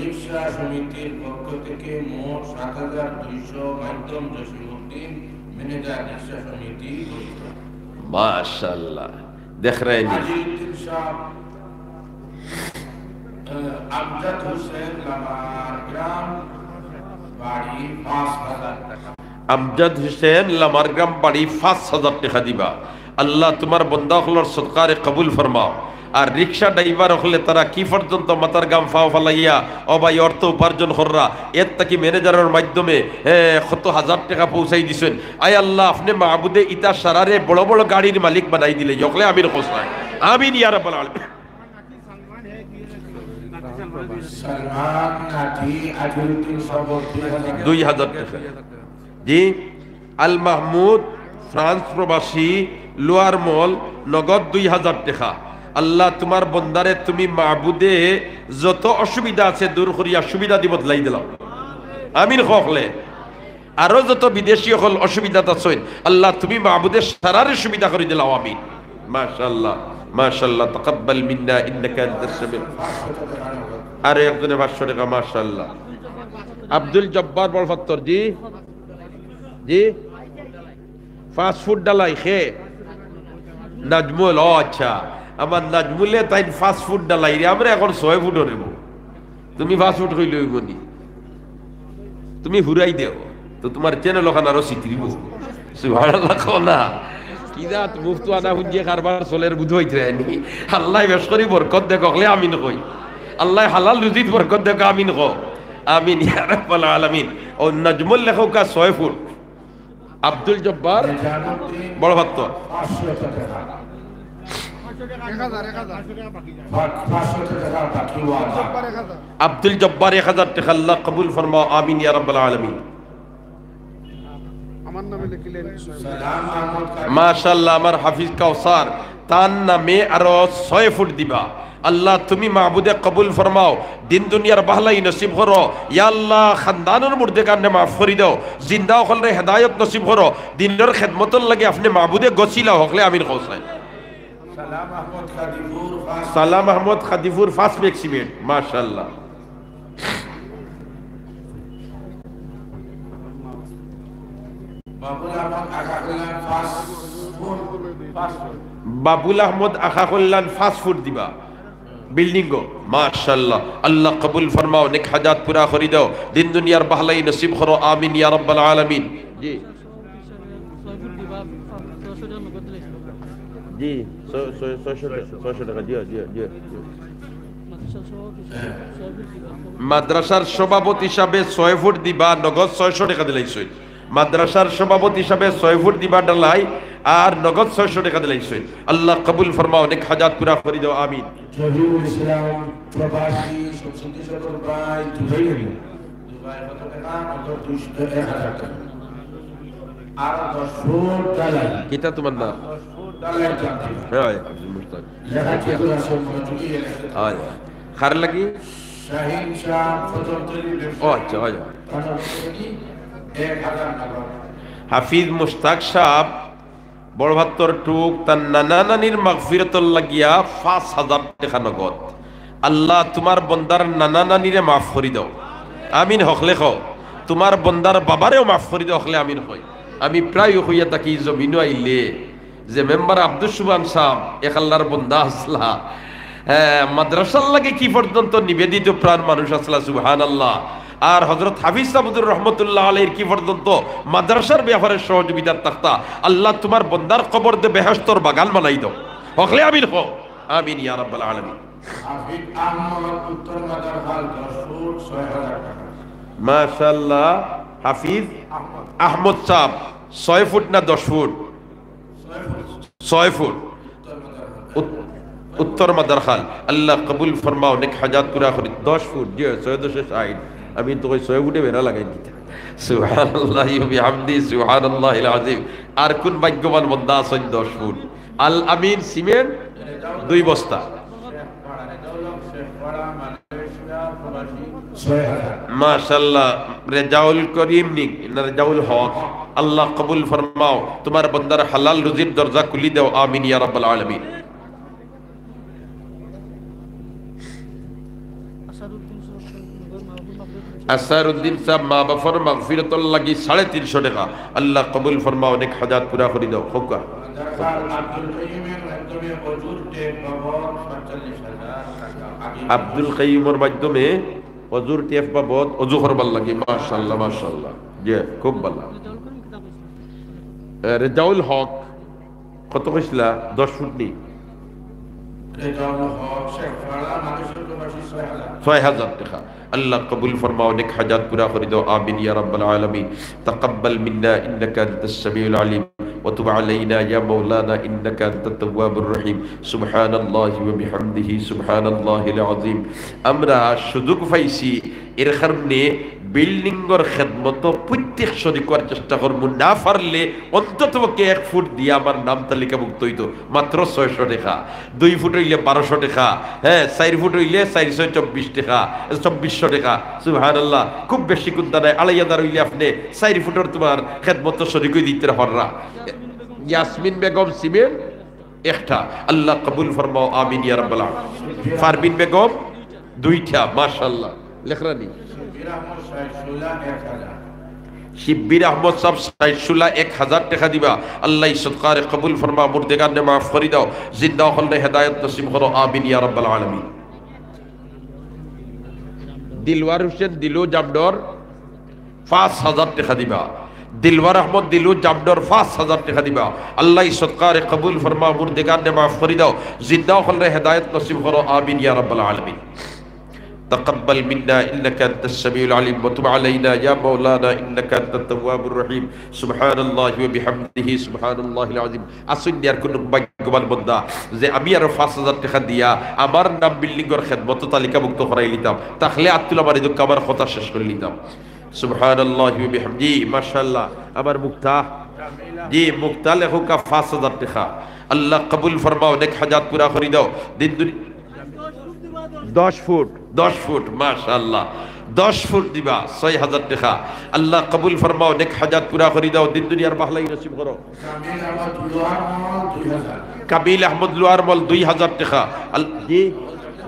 রিকশা সমিতির পক্ষ থেকে মোট 7200 মাধ্যম জসিমউদ্দিন ম্যানেজার রিকশা সমিতি। মাশাআল্লাহ। দেখ रहे हैं আজিউদ্দিন সাহেব আমজাদ হোসেন লামার গ্রাম বাড়ি 5000 টাকা। আমজাদ হোসেন লামার গ্রাম বাড়ি 5000 টাকা দিবা। আল্লাহ তোমার বান্দা হলর সদকারে কবুল ফরমাও। আর রিক্সা ড্রাইভার হলে তারা কি পর্যন্ত মাতার গাম ফাও ফালাইয়া অবাই অর্থ উপার্জন কররা, এর তাকি ম্যানেজারের মাধ্যমে কত হাজার টাকা পৌঁছাই দিছেন। আয় আল্লাহ আপনি মাহবুদে ইতা সারারে বড় বড় গাড়ির মালিক বানাই দিলে। যখলে আমির হোসাই। আমিন ইয়া রাব্বাল আলামিন। সালমান নাটি আজিউদ্দিন সাহেব 2000 টাকা। জি আল মাহমুদ ফ্রান্স প্রবাসী লোয়ার মল নগদ 2000 টাকা। আল্লাহ তোমার বন্দারে তুমি মাহবুদে যত অসুবিধা আছে দূর করিয়া সুবিধা দি বদলাই দিলাম। আমিন হকলে আরো যত বিদেশি হল অসুবিধা আছেন আল্লাহ তুমি মাহবুদের সারারে সুবিধা করে দিলাম। আমিন। মাশাআল্লাহ মাশাআল্লাহ। তাকাব্বাল মিন্না ইন্নাকা আনতাস সামিউল। আরে একজনে 500 টাকা। মাশাআল্লাহ। আব্দুল জব্বার বলফাত্তর জি জি 5 ফুট ডালাই খে নাজমুল। ও আচ্ছা আমার নাজমুলে তাই 5 ফুট ডালাই রে, আমরা এখন 6 ফুট নেব। তুমি 5 ফুট হইলে হইব নি? তুমি হুরাই দেও তো তোমার চ্যানেল ওখানে আরো চিত্রিব। সুবহানাল্লাহ কও না কি জাত মুফতু আদা হুজিয়ে কারবার চলের বুঝ হইতে নি। আল্লাহ বেশ করি বরকত দেখ হকলে আমিন কই। আল্লাহ হালাল রুজিত বরকত দেখ। আমিন কও। আমিন ইয়া রাব্বাল আলামিন। ও নাজমুল লেখো কা 6 ফুট। আব্দুল জব্বার বড় ভক্ত আব্দুল জব্বার 1000 টাকা আল্লাহ কবুল ফরমাও আমিন ইয়া রাব্বাল আলামিন। আমার নামে লিখলেন মাশাআল্লাহ আমার হাফিজ কাউসার তার নামে আরো 6 ফুট দিবা। আল্লাহ তুমি মাহবুদে কবুল ফরমাও, দিন দুনিয়ার বাহলাই নসিব করো ইয়া আল্লাহ, খানদানের মুর্দে কারণে মাফ করে দাও, জিন্দা হলরে হেদায়েত নসিব করো, দিনের খেদমতর লাগে আপনি মাহবুদে গছিলা হকলে আমিন কওসাই। সালাম আহমদ খাদিফুর ফার্স্ট ম্যাক্সিমেন্ট মাশাআল্লাহ। বাবুল আহমদ আখা কল্যাণ 5 ফুট দিবা বিল্ডিং গো মাশাআল্লাহ। আল্লাহ কবুল ফরমাও, নেক হাজাত পুরা করে দাও, দিন দুনিয়ার বাহলাই নসিব করো আমিন ইয়া রাব্বাল আলামিন। জি জি 600 টাকা জি জি জি। মাদ্রাসার সভাপতি হিসাবে 6 ফুট দিবা, নগদ 600 টাকা দিলাইছই। মাদ্রাসার সভাপতি হিসাবে 6 ফুট দিবা ডালাই আর নগদ 600 টাকা দিলাইছই। আল্লাহ কবুল ফরমাও, নেক হাজাত পুরা করে দাও আমিন। শহীদুল ইসলাম প্রবাসী সুচিন্তি সকল ভাই দুবাই কত টাকা? 1000 টাকা। আর 10 ফুট ডালাই কিতা তোমার নাম? 10 ফুট ডালাই জানতে হ্যাঁ আব্দুল মুস্তাক লেখা কি করে আছে মজুরি আয় খার লাগি শাহিন শাহ ফজলতলি ও আচ্ছা আয় 1000 টাকা। হাফিজ মুস্তাক সাহেব বড়ভাত্তর টুক তার নানা নানির মাগফিরাতর লাগিয়া 5000 টাকা নগদ। আল্লাহ তোমার বন্দার নানা নানিরে মাফ করে দাও আমিন হকলে খাও, তোমার বন্দার বাবারেও মাফ করে দাও হকলে আমিন হয়। আমি প্রায় হইয়া থাকি জমিনও আইলে যে মেম্বার আব্দুল সুবহান সাহেব এক আল্লাহর বন্দা আসলা, হ্যাঁ মাদ্রাসার লাগে কি পর্যন্ত নিবেদিত প্রাণ মানুষ আসলা সুবহানাল্লাহ। আর হযরত হাফিজ সাবুদুর রহমতুল্লাহ আলাইহির কি পর্যন্ত মাদ্রাসার ব্যাপারে সহযোগিতার তাক্তা। আল্লাহ তোমার বন্দার কবর দে বেহেশতর বাগান বানাই দাও হকলে আমিন হো আমিন ইয়া রাব্বাল আলামিন। হাফিজ আহমদ উত্তর মাদারখাল 10 ফুট 6000 টাকা। মাশাআল্লাহ হাফিজ আহমদ সাহেব 6 ফুট না 10 ফুট? 6 ফুট উত্তর মাদারখাল। আল্লাহ কবুল ফরমাও, নেক হাজাত পুরা করে 10 ফুট জি 660। আমি তো ওই 6 ফুটে বেরা লাগাই দিতে সুবহানাল্লাহি ওয়া বিহামদি সুবহানাল্লাহিল আযীম। আর কোন ভাগ্যবান বান্দা আছেন 10 ফুট? আল আমিন সিমেন্ট 2 বস্তা মাশাআল্লাহ। রেজাউল করিম নিক না রেজাউল হক, আল্লাহ কবুল ফরমাও, তোমার বান্দার হালাল রুজির দরজা খুলি দাও আমিন ইয়া রাব্বাল আলামিন। আসারউদ্দিন সাহেব মা বাবার মাগফিরাতুল লাগি 350 টাকা। আল্লাহ কবুল ফরমাও, নেক হাজাত পুরা করে দাও হোকা। আব্দুল কাইয়ুমের মাধ্যমে ওজুর টেপ বাবদ ওযু করবার লাগি মাশাআল্লাহ মাশাআল্লাহ জি খুব ভালো। রেজাউল হক কত কইছিলা? 10 ফুট নি 6000 টাকা। আল্লাহ কবুল ফরমাও, নেক হাজাত পুরা করে দাও আমিন ইয়া রাব্বাল আলামিন। তাকাব্বাল মিন্না ইন্নাকা আনতাস সামিউল আলিম ওয়া তুব আলাইনা ইয়া মাওলানা ইন্নাকা আনতাত তাওয়াবুর রহিম। সুবহানাল্লাহি ওয়া বিহামদিহি সুবহানাল্লাহিল আযীম। আমরা সুযোগ পাইছি এর কারণে বিল্ডিংর খেদমত প্রত্যেক শরীক করার চেষ্টা করবো, না পারলে অন্তত 1 ফুট দিয়ে আমার নাম তালিকাভুক্ত হইতো মাত্র 600 টাকা। 2 ফুট হইলে 1200 টাকা, হ্যাঁ 4 ফুট হইলে 424 টাকা 2400 টাকা সুবহানাল্লাহ। খুব বেশি কুদ্দা নাই, 2500 হইলে আপনি 4 ফুটের তোমার খেদমত শরীক দিতে পাররা। ইয়াসমিন বেগম সিমেন্ট একটা। আল্লাহ কবুল ফরমাও আমিন ইয়া রাব্বাল আলামিন। ফারবিন বেগম 2টা মাশাআল্লাহ লেখরানি। শিব্বির আহমদ সাহেব 60 টাকা দিবা। আল্লাহ সদকারে কবুল ফরমা, মুর্দেগান নে মাফ করে দাও, জিন্দা হলনে হেদায়েত নসিব করো আমিন ইয়া রাব্বাল আলামিন। দিলওয়ার হোসেন দিলু জামডর 5000 টাকা দিবা। দিলওয়ার আহমদ দিলু জামডর 5000 টাকা দিবা। আল্লাহ সদকারে কবুল ফরমা, মুর্দেগান নে মাফ করে দাও, জিন্দা হলনে হেদায়েত নসিব করো আমিন ইয়া রাব্বাল আলামিন। تقبل منا إنك أنت السميع العليم وتب علينا يا مولانا إنك أنت التواب الرحيم سبحان الله وبحمده سبحان الله العظيم আসুন আর কোন ভাগ্যবান বান্দা যে আমি আর 5000 টাকা দিয়া আমার নাম বিল্ডিংয়ের খেদমত তালিকাভুক্ত করাই নিতাম তাহলে আত্মুল আমার দুঃখ আমার কথা শেষ করে নিতাম সুবহানাল্লাহি ওয়া বিহামদিহি মাশাআল্লাহ আমার মুক্তা জি মুক্তা লেখা 5000 টাকা আল্লাহ কবুল ফরমাও নেক হাজাত পুরা করে দাও দিন 10 ফুট মাশাআল্লাহ 10 ফুট দিবা 6000 টাকা আল্লাহ কবুল ফরমাও নেক হাজাত পুরা করে দাও দিন দুনিয়ার ভালাই নসিব করো কাবিল আহমদ লোয়ার মল 2000 টাকা জি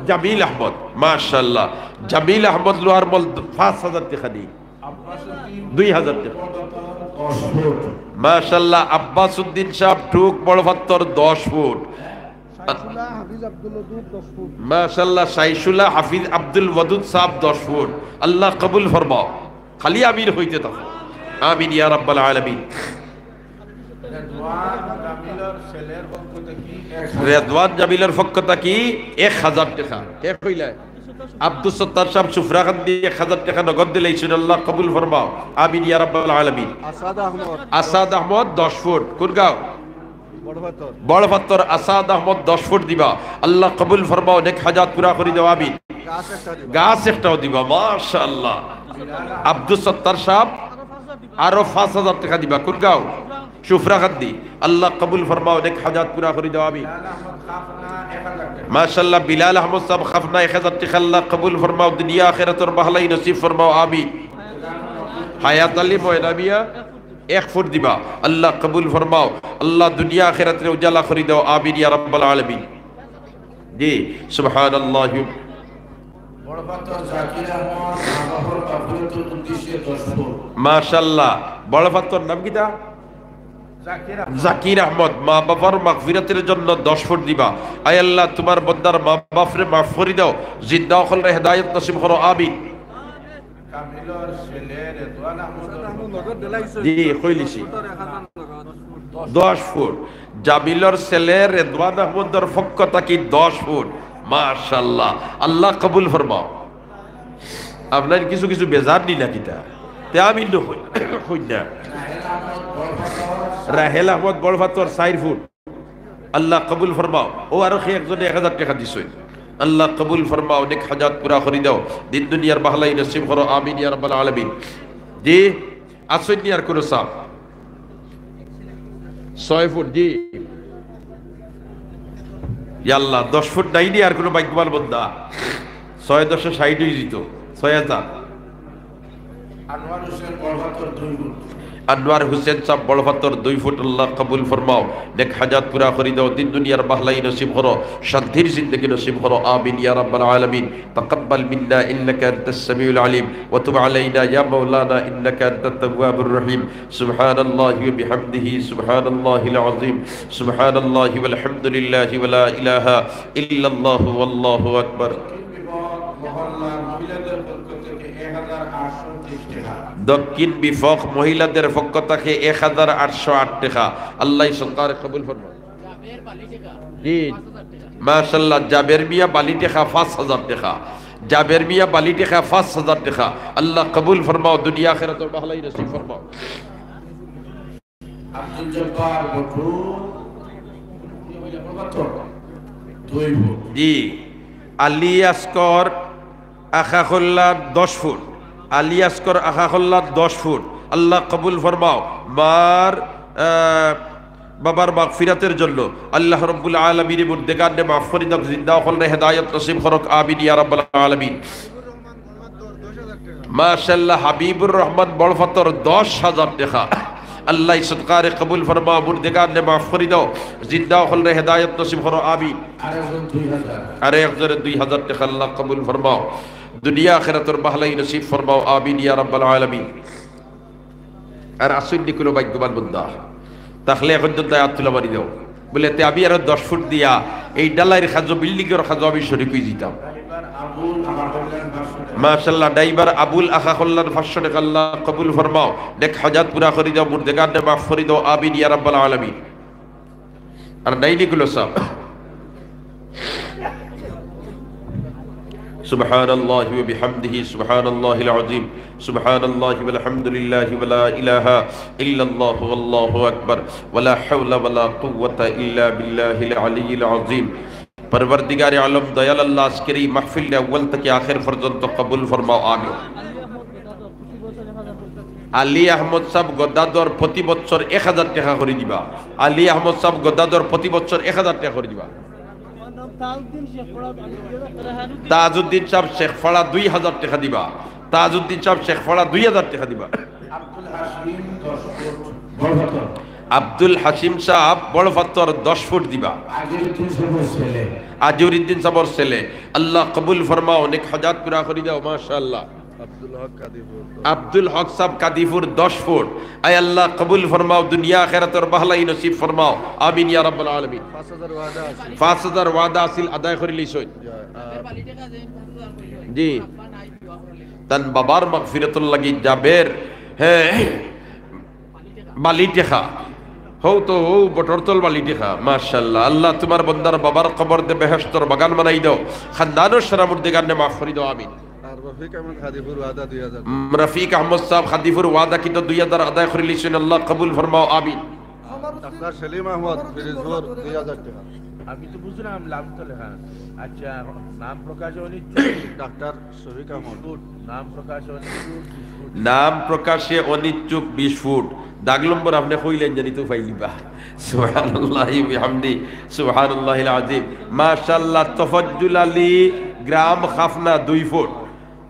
জামিল আহমদ মাশাআল্লাহ জামিল আহমদ লোয়ার মল 5000 টাকা দি 2000 টাকা মাশাআল্লাহ আব্বাস উদ্দিন সাহেব টুক বড় ফাত্তর 10 ফুট মাশাআল্লাহ শাইশুল্লাহ হাফিজ আব্দুল ওয়াদুদ সাহেব 10 ফুট আল্লাহ কবুল ফরমাও খালি আমিন হইতে থাকো আমিন ইয়া রাব্বাল আলামিন রেদওয়ান জামিলের পক্ষ থেকে 1000 টাকা কে কইলা আব্দুল সত্তার সাহেব সুফরাকান্দি 1000 টাকা নগদ দিলেন আল্লাহ কবুল ফরমাও আমিন ইয়া রাব্বাল আলামিন আসাদ আহমদ 10 ফুট কুরগাঁও বড় পাত্তর আসাদ আহমদ 10 ফুট দিবা আল্লাহ কবুল ফরমাও নেক হাজাত পুরা করে দাও আমিন গাছ একটাও দিবা মাশাআল্লাহ আব্দুল সত্তার সাহেব আরো 5000 টাকা দিবা কুরগাঁও সুফরাকান্দি আল্লাহ কবুল ফরমাও নেক হাজাত পুরা করে দাও আমিন মাশাআল্লাহ বিলাল আহমদ সাহেব খাফনা 1000 টাকা আল্লাহ কবুল ফরমাও দুনিয়া আখিরাতের ভালাই নসিব ফরমাও আমিন হায়াত আলী ময়নামিয়া 1 ফুট দিবা আল্লাহ কবুল ফরমাও আল্লাহ দুনিয়া আখিরাতের উজালা করে দাও আমিন ইয়া রাব্বাল আলামিন জি সুবহানাল্লাহি বড় পাত্র জাকির আহমদ মাগফির মাগফিরাতুল উদ্দেশ্যে 10 ফুট মাশাআল্লাহ বড় পাত্র নাম কিটা জাকির আহমদ মা বাবার মাগফিরাতের জন্য 10 ফুট দিবা আয় আল্লাহ তোমার বান্দার মা বাপরে মাফ করে দাও জিন্দা হলে হেদায়েত নসিব করো আমিন কামিলর ছেলে রেদওয়ান আহমদ জি কইলিছি 10 ফুট জামিলর ছেলে রেদওয়ান আহমদের পক্ষ থেকে 10 ফুট মাশাআল্লাহ আল্লাহ কবুল ফরমাও আপনার কিছু কিছু বেজার নিলা কিতা তে আমি কই না রাহেল আহমদ বড় ফাতর 4 ফুট আল্লাহ কবুল ফরমাও ও আর একজনে 1000 টাকা দিছেন আল্লাহ কবুল ফরমাও নেক হাজাত পুরা করে দাও দিন দুনিয়ার ভালাই নসিব করো আমিন ইয়া রাব্বাল আলামিন জি আসুন আর কোন সাহেব 6 ফুট জি ইয়া আল্লাহ 10 ফুট নাই নি আর কোন ভাগ্যবান বান্দা 6 10 60 হই জিতো 6000 আনোয়ার হোসেন বড়ফাতর 2 ফুট আনোয়ার হোসেন সাহেব বড় পাত্তর 2 ফুট আল্লাহ কবুল ফরমাও নেক হাজাত পুরা করে দাও দিন দুনিয়ার ভালাই নসিব করো শান্তির জিন্দেগি নসিব করো আমিন ইয়া রাব্বাল আলামিন তাকাব্বাল মিন্না ইন্নাকা আনতাস সামিউল আলিম ওয়া তুব আলাইনা ইয়া মাওলানা ইন্নাকা আনতাত তাওয়াবুর রহিম সুবহানাল্লাহি ওয়া বিহামদিহি সুবহানাল্লাহিল আযীম সুবহানাল্লাহি ওয়াল হামদুলিল্লাহি ওয়া লা ইলাহা ইল্লাল্লাহু ওয়াল্লাহু আকবার দক্ষিণ বিফক মহিলাদের পক্ষ থেকে 1808 টাকা আল্লাহ সরকার কবুল ফরমায় জি মাশাআল্লাহ জাবের মিয়া বালি টাকা 5000 টাকা জাবের মিয়া বালি টাকা 5000 টাকা আল্লাহ কবুল ফরমাও দুনিয়া আখিরাতের ভালাই নসিব ফরমাও আব্দুল জব্বার বটু জি আলী আসকর আখাখুল্লাহ 10 ফুট আলী আসকর আখাখুল্লাহ 10 ফুট আল্লাহ কবুল ফরমাও মার বাবার মাগফিরাতের জন্য আল্লাহ রাব্বুল আলামিনের মুর্দেগানে মাফ করে দাও জিন্দা হলে হেদায়েত নসিব করুক আমিন ইয়া রাব্বাল আলামিন মাশাআল্লাহ হাবিবুর রহমান বড়ফাতর 10000 টাকা আল্লাহ সদকারে কবুল ফরমাও মুর্দেগানে মাফ করে দাও জিন্দা হলে হেদায়েত নসিব করো আমিন আরে একজনের 2000 টাকা আল্লাহ কবুল ফরমাও দুনিয়া আখিরাতের ভালাই নসিব ফরমাও আমিন ইয়া রাব্বাল আলামিন আর আসুন নিকুল ভাগ্যবান বান্দা তাহলে এখন তো দায়াতুল মারি দাও বলে তে আমি আর 10 ফুট দিয়া এই ডালাইয়ের খাজো বিল্ডিং এর খাজো আমি শরীক হই দিতাম মাশাআল্লাহ ড্রাইভার আবুল আখাখুল্লাহর 500 টাকা আল্লাহ কবুল ফরমাও নেক হাজাত পুরা করে দাও মুর্দেগানে মাফ করে দাও আমিন ইয়া রাব্বাল আলামিন আর নাই নিকুল সাহেব সুবহানাল্লাহি ওয়া বিহামদিহি সুবহানাল্লাহিল আযীম সুবহানাল্লাহি ওয়াল হামদুলিল্লাহি ওয়া লা ইলাহা ইল্লাল্লাহু আল্লাহু আকবার ওয়া লা হাওলা ওয়া লা কুওয়াতা ইল্লা বিল্লাহিল আলিয়্যিল আযীম। পরবর্দিগারে আলম দয়াল আল্লাহ আজকের এই মাহফিল আউয়াল থেকে আখির পর্যন্ত কবুল ফরমাও, আমিন। আলী আহমদ সাহেব গদ্দাদর প্রতি বছর 1000 টাকা করে দিবা। আলী আহমদ সাহেব গদ্দাদর প্রতি বছর 1000 টাকা করে দিবা। তাজউদ্দিন সাহেব শেখপাড়া 2000 টাকা দিবা। তাজউদ্দিন সাহেব শেখপাড়া 2000 টাকা দিবা। আব্দুল হাসিম সাহেব বড় পাথর 10 ফুট দিবা। আজিউদ্দিন সাহেবের ছেলে, আল্লাহ কবুল ফরমাও, অনেক হাজাত পুরা করে দাও, মাশাআল্লাহ। আব্দুল হক সাহেব কাদিপুর 10 ফুট। আয় আল্লাহ কবুল ফরমাও, দুনিয়া আখিরাতের ভালাই নসিব ফরমাও, আমিন ইয়া রাব্বাল আলামিন। 5000 ওয়াদা আসিল আদায় করে লিছই জি। তান বাবার মাগফিরাতুল লাগি জাবের হ্যাঁ বালি টেখা হও তো ও বটরতল বালি টেখা, মাশাআল্লাহ। আল্লাহ তোমার বান্দার বাবার কবর দে বেহেশতর বাগান বানাই দাও, খানদানোর শরামুরদিগারনে মাফ করে দাও, আমিন। রফিক আহমদ সাহেব খাদিপুর ওয়াদা কিন্তু 2000 আদায় করে লিছেন, আল্লাহ কবুল ফরমাও, আমিন। ডাক্তার সেলিম আহমদ ফিরোজপুর 2000 টাকা। আমি তো বুঝলাম লাভ তো লেখা। আচ্ছা, নাম প্রকাশ ডাক্তার শফিক আহমদ, নাম প্রকাশ নাম প্রকাশে অনিচ্ছুক 20 ফুট। দাগ নম্বর আপনি কইলেন জানি তো পাইলিবা। সুবহানাল্লাহি বিহামদি সুবহানাল্লাহিল আযীম, মাশাআল্লাহ। তফজ্জুল আলী গ্রাম খাফনা 2 ফুট।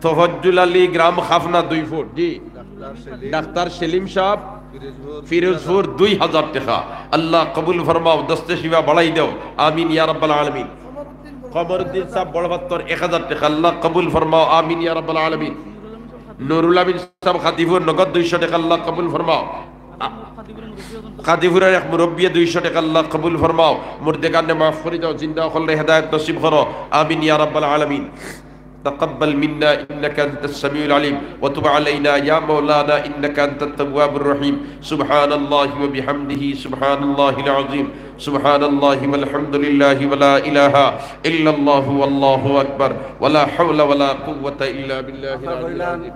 তফজ্জুল আলী গ্রাম খাফনা 2 ফুট জি। ডাক্তার সেলিম সাহেব ফিরোজপুর 2000 টাকা, আল্লাহ কবুল ফরমাও, দস্তে শিবা বাড়াই দাও, আমিন ইয়া রাব্বাল আলামিন। কমরউদ্দিন সাহেব বড়বাত্তর 1000 টাকা, আল্লাহ কবুল ফরমাও, আমিন ইয়া রাব্বাল আলামিন। নুরুল আমিন সাহেব খাদিপুর নগদ 200 টাকা, আল্লাহ কবুল ফরমাও। খাদিপুরের এক মুরব্বী 200 টাকা, আল্লাহ কবুল ফরমাও, মুর্দেগানে মাফ করে দাও, জিন্দা করলে হেদায়েত নসিব করো, আমিন ইয়া রাব্বাল আলামিন। تقبل منا إنك أنت السميع العليم وتب علينا يا مولانا إنك أنت التواب الرحيم. سبحان الله وبحمده سبحان الله العظيم سبحان الله والحمد لله ولا إله إلا الله والله أكبر ولا حول ولا قوة إلا بالله العلي العظيم.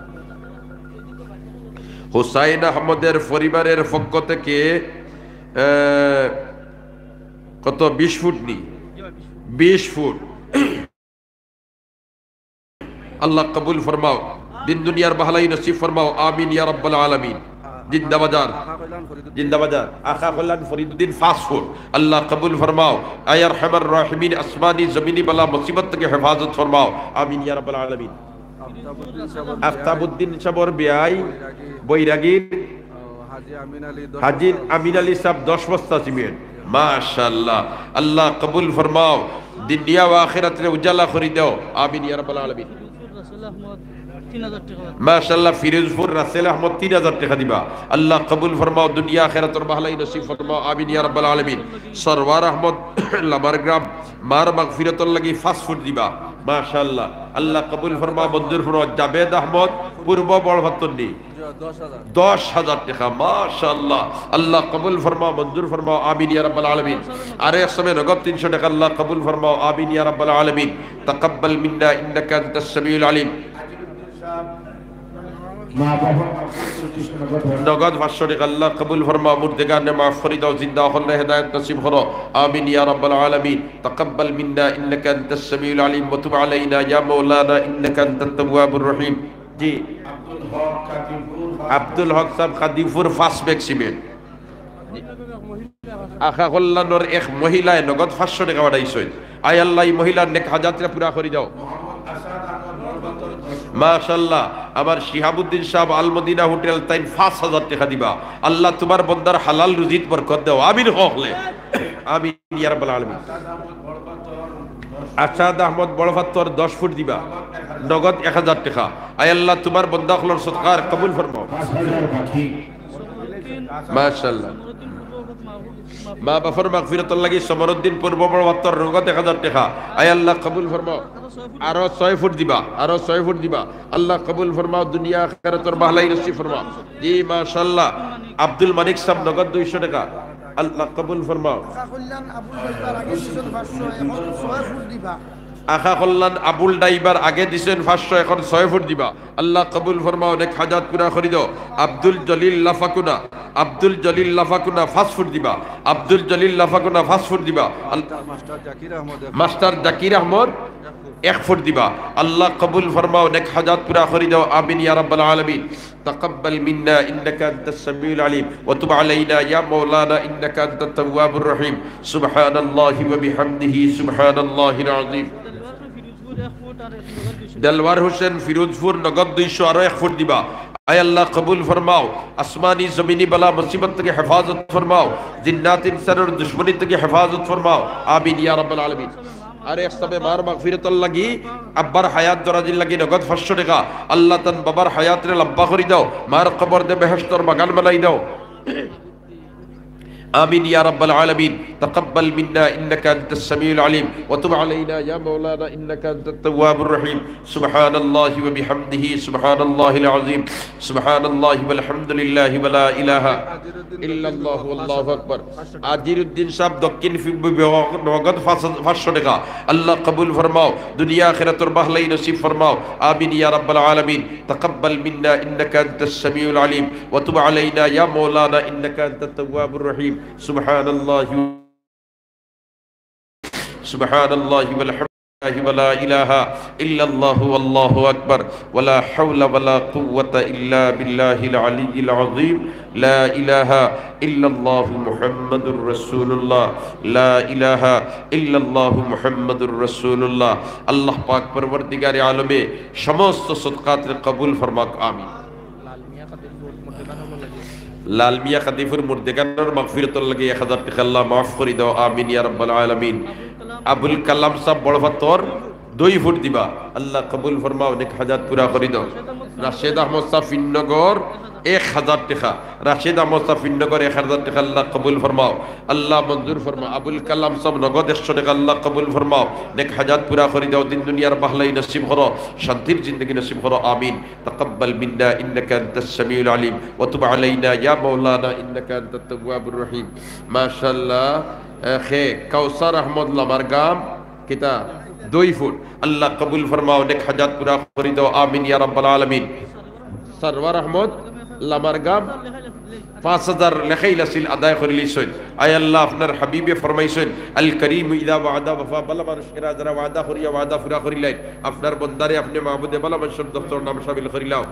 হুসাইন আহমদের পরিবারের পক্ষ থেকে কত 20 ফুট নি 20 ফুট, আল্লাহ কবুল ফরমাও, দিন দুনিয়ার ভালাই নসিব ফরমাও, আমিন ইয়া রাব্বাল আলামিন। জিন্দাবাজার জিন্দাবাজার আখা কল্যাণ ফরিদুদ্দিন 5 ফুট, আল্লাহ কবুল ফরমাও, আয়ার রহমান রাহিমিন, আসমানি জমিনি বালা মুসিবত থেকে হেফাজত ফরমাও, আমিন ইয়া রাব্বাল আলামিন। আফতাবউদ্দিন সাহেবের বিয়াই বৈরাগীর হাজি আমিন আলী সাহেব 10 বস্তা সিমেন্ট, মাশাআল্লাহ, আল্লাহ কবুল ফরমাও, দুনিয়া ও আখিরাতে উজালা করে দাও, আমিন ইয়া রাব্বাল আলামিন। মাশাআল্লাহ। ফিরোজপুর রাসেল আহমদ 3000 টাকা দিবা, আল্লাহ কবুল ফরমাও, দুনিয়া আখিরাতের ভালাই নসিব ফরমাও, আমিন ইয়া রাব্বাল আলামিন। সরওয়ার আহমদ লামারগ্রাম মার মাগফিরাতুল লাগি 5 ফুট দিবা, মাশাআল্লাহ, আল্লাহ কবুল ফরমাও, মঞ্জুর ফরমাও। জাবেদ আহমদ পূর্ব বড়ভাত্তনি 10,000 টাকা, মাশাআল্লাহ, আল্লাহ কবুল ফরমাও, মঞ্জুর ফরমাও, আমিন ইয়া রাব্বাল আলামিন। আরে সময় নগদ 300 টাকা, আল্লাহ কবুল ফরমাও, আমিন ইয়া রাব্বাল আলামিন। তাকাব্বাল মিন্না ইন্নাকা আনতাস সামিউল আলিম। নগদ 500 টাকা, আল্লাহ কবুল ফরমাও, মুর্দেগানে মাফ করে দাও, জিন্দা হলে হেদায়েত নসিব করো, আমিন ইয়া রাব্বাল আলামিন। তাকাব্বাল মিন্না ইন্নাকা আনতাস সামিউল আলিম ওয়া তুব আলাইনা ইয়া মাওলানা ইন্নাকা আনতাত তাওয়াবুর রহিম। জি। আব্দুল হক সাহেব খাদিপুর 5 ব্যাগ সিমেন্ট। আখা কল্যাণের এক মহিলায় নগদ 500 টাকা পাঠাইছে, আয় আল্লাহ এই মহিলার নেক হাজাতটা পুরা করে দাও, মাশাআল্লাহ। আমার শিহাবুদ্দিন সাহেব আল মদিনা হোটেল তাই 5000 টাকা দিবা, আল্লাহ তোমার বান্দার হালাল রুজিত বরকত দাও, আমিন হকলে, আমিন ইয়া রাব্বাল আলামিন। আসাদ আহমদ বড়ভাত্তর 10 ফুট দিবা, নগদ 1000 টাকা, আয় আল্লাহ তোমার বান্দা হলর সদকার কবুল ফরমাও, মাশাআল্লাহ। মা বাফর মাগফিরাতুল লাগি সমরউদ্দিন পূর্ব বড়ভাত্তর নগদ 1000 টাকা, আয় আল্লাহ কবুল ফরমাও। আরো 6 ফুট দিবা, আরো 6 ফুট দিবা, আল্লাহ কবুল ফরমাও, দুনিয়া আখিরাতের ভালাই নসিব ফরমাও। জি মাশাআল্লাহ। আব্দুল মালিক সাহেব নগদ 200 টাকা, আল্লাহ কবুল ফরমাও। আখা কল্যাণ আবুল ডাইবার আগে দিছেন 500 এখন 6 ফুট দিবা আল্লাহ কবুল ফরমাও নেক হাজাত পুরা করে দাও আব্দুল জলিল লাফাকুনা 5 ফুট দিবা আব্দুল জলিল লাফাকুনা 5 ফুট দিবা মাস্টার জাকির আহমদ 1 ফুট দিবা আল্লাহ কবুল ফরমাও নেক হাজাত পুরা করে দাও আমিন ইয়া রাব্বাল আলামিন تقبل منا إنك أنت السميع العليم وتب علينا يا مولانا إنك أنت التواب الرحيم سبحان الله وبحمده سبحان الله العظيم دلوار حسین فیروزپور نگد 200 আর 1 ফুট দিবা আয় আল্লাহ কবুল ফরমাও আসমানি জমিনি বালা মুসিবত থেকে হেফাজত ফরমাও জিন্নাত ইনসানের দুশমনি থেকে হেফাজত ফরমাও আমিন ইয়া রাব্বাল আলামিন আর এক সবে মার মাগফিরাতুল লাগি আব্বার হায়াত দরাজিল লাগি নগদ 500 টাকা আল্লাহ তান বাবার হায়াতরে লম্বা করে দাও মার কবর দে বেহেশতর বাগান বানাই দাও آمين يا رب العالمين تقبل منا إنك أنت السميع العليم وتب علينا يا مولانا إنك أنت التواب الرحيم سبحان الله وبحمده سبحان الله العظيم سبحان الله والحمد لله ولا إله إلا الله والله أكبر আজির উদ্দিন সাহেব দক্ষিণ নগদ 500 টাকা আল্লাহ কবুল ফরমাও দুনিয়া আখিরাতের বাহলাই নসিব ফরমাও আমিন ইয়া রাব্বাল আলামিন তাকাব্বাল মিন্না ইন্নাকা আনতাস সামিউল আলিম ওয়া তুব আলাইনা ইয়া মাওলানা ইন্নাকা আনতাত তাওয়াবুর রহিম সুবহানাল্লাহি والحمد لله ولا إله إلا الله والله أكبر ولا حول ولا قوة إلا بالله العلي العظيم لا إله إلا الله محمد رسول الله لا إله إلا الله محمد رسول الله الله পাক পরবর্তীকার আলমে সমস্ত সদকাত কবুল ফরমাক আমিন লাল মিয়া খাদিফুর মুর্দেগানোর মাগফিরাতুল লাগি 1000 টাকা আল্লাহ মাফ করে দাও আমিন ইয়া রাব্বাল আলামিন আবুল কালাম সাহেব বড় ফাতর 2 ফুট দিবা আল্লাহ কবুল ফরমাও নেক হাজাত পুরা করে দাও রাশেদ আহমদ সাফিনগর 1000 টাকা রাশেদ আহমদ সাফিনগর 1000 টাকা আল্লাহ কবুল ফরমাও আল্লাহ মঞ্জুর ফরমাও আবুল কালাম সাহেব নগদ 100 টাকা আল্লাহ কবুল ফরমাও নেক হাজাত পুরা করে দাও দিন দুনিয়ার বাহলাই নসিব করো শান্তির জিন্দেগি নসিব করো আমিন তাকাব্বাল মিন্না ইন্নাকা আনতাস সামিউল আলিম ওয়া তুব আলাইনা ইয়া মাওলানা ইন্নাকা আনতাত তাওয়াবুর রহিম মাশাআল্লাহ খে কাউসার আহমদ লামারগাম কিতা 2 ফুট আল্লাহ কবুল ফরমাও নেক হাজাত পুরা করে দাও আমিন ইয়া রাব্বাল আলামিন সরওয়ার আহমদ লামারগাম 5000 লেখাইলাছিল আদায় করে লিছেন আয় আল্লাহ আপনার হাবিবে ফরমাইছেন আল করিম ইদা ওয়াদা ওয়াফা বালা মানুষ এরা যারা ওয়াদা করিয়া ওয়াদা পুরা করিলাই আপনার বন্দারে আপনি মাহবুবে বালা মানুষের দফতর নাম শামিল করিলাও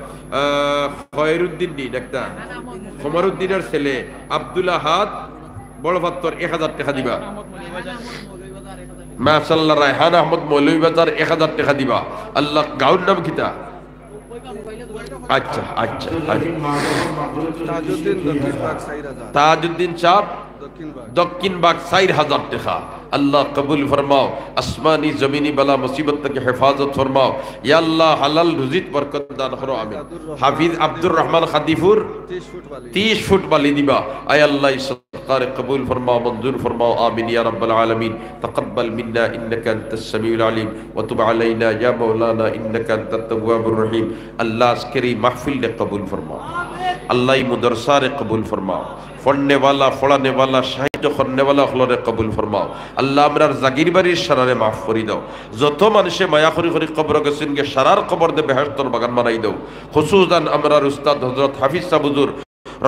খয়রুদ্দিন নি ডাক্তা খমরুদ্দিনের ছেলে আব্দুল আহাদ বড় ফাত্তর 1000 টাকা দিবা মাশাআল্লাহ রায়হান আহমদ মৌলভী বাজার 1000 টাকা দিবা আল্লাহ গাউর নাম কিতা আচ্ছা আচ্ছা তাজউদ্দিন সাহেব দক্ষিণ বাগ 4000 টাকা আল্লাহ কবুল ফরমাও আসমানি জমিনি বালা মুসিবত থেকে হেফাজত ফরমাও ইয়া আল্লাহ হালাল রুজিত বরকত দান করো আমিন হাফিজ আব্দুর রহমান খাদিফুর 30 ফুট বালি দিবা আয় আল্লাহ সদকার কবুল ফরমাও মঞ্জুর ফরমাও আমিন ইয়া রাব্বাল আলামিন তাকাব্বাল মিন্না ইন্নাকা আনতাস সামিউল আলিম ওয়া তুব আলাইনা ইয়া মাওলানা ইন্নাকা আনতাত তাওয়াবুর রহিম আল্লাহ আজকের এই মাহফিল নে কবুল ফরমাও আল্লাহ এই মুদরসা রে কবুল ফরমাও পড়নে वाला পড়ানে वाला সাহিত্য করনে वाला হলরে কবুল ফরমাও আল্লাহ আমরার জাগির বাড়ির সারারে maaf করি দাও যত মানুষে মায়া করি করি কবর গেছেন গে সারার কবর দে বেহেশতর বাগান বানাই দাও খুসুসান আমরার উস্তাদ হযরত হাফিজ সাহেব হুজুর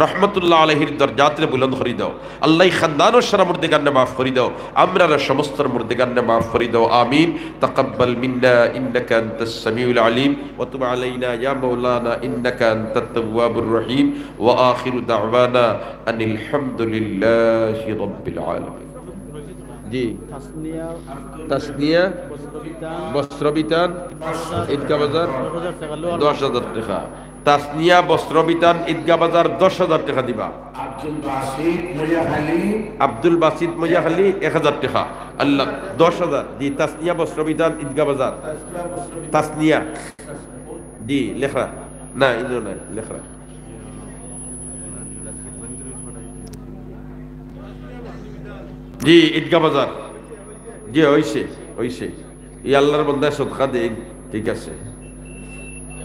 রহমতুল্লাহ আলাইহির দরজাতরে বুলন্দ করি দাও আল্লাহ খানদানোর সারা মুর্দেগাননে maaf করি দাও আমরার সমস্ত মুর্দেগাননে maaf করি দাও আমিন তাকাব্বাল মিন্না ইন্নাকা আনতাস সামিউল আলিম ওয়া তুব আলাইনা ইয়া মাওলানা ইন্নাকা আনতাত তাওয়াবুর রহিম ওয়া আখিরু দাওয়ানা আনিল হামদুলিল্লাহি রাব্বিল আলামিন জি তাসনিয়া বস্ত্রবিতান ঈদগাহ বাজার 10000 টাকা তাসনিয়া বস্ত্রবিতান ঈদগাহ বাজার 10000 টাকা দিবা আব্দুল বাসিত মজিয়াখালী 1000 টাকা আল্লাহ 10000 জি তাসনিয়া বস্ত্রবিতান ঈদগাহ বাজার তাসনিয়া জি লেখা না ইনো না লেখা জি ঈদগাহ বাজার জি হইছে এই আল্লাহর বান্দা সদকা দেন ঠিক আছে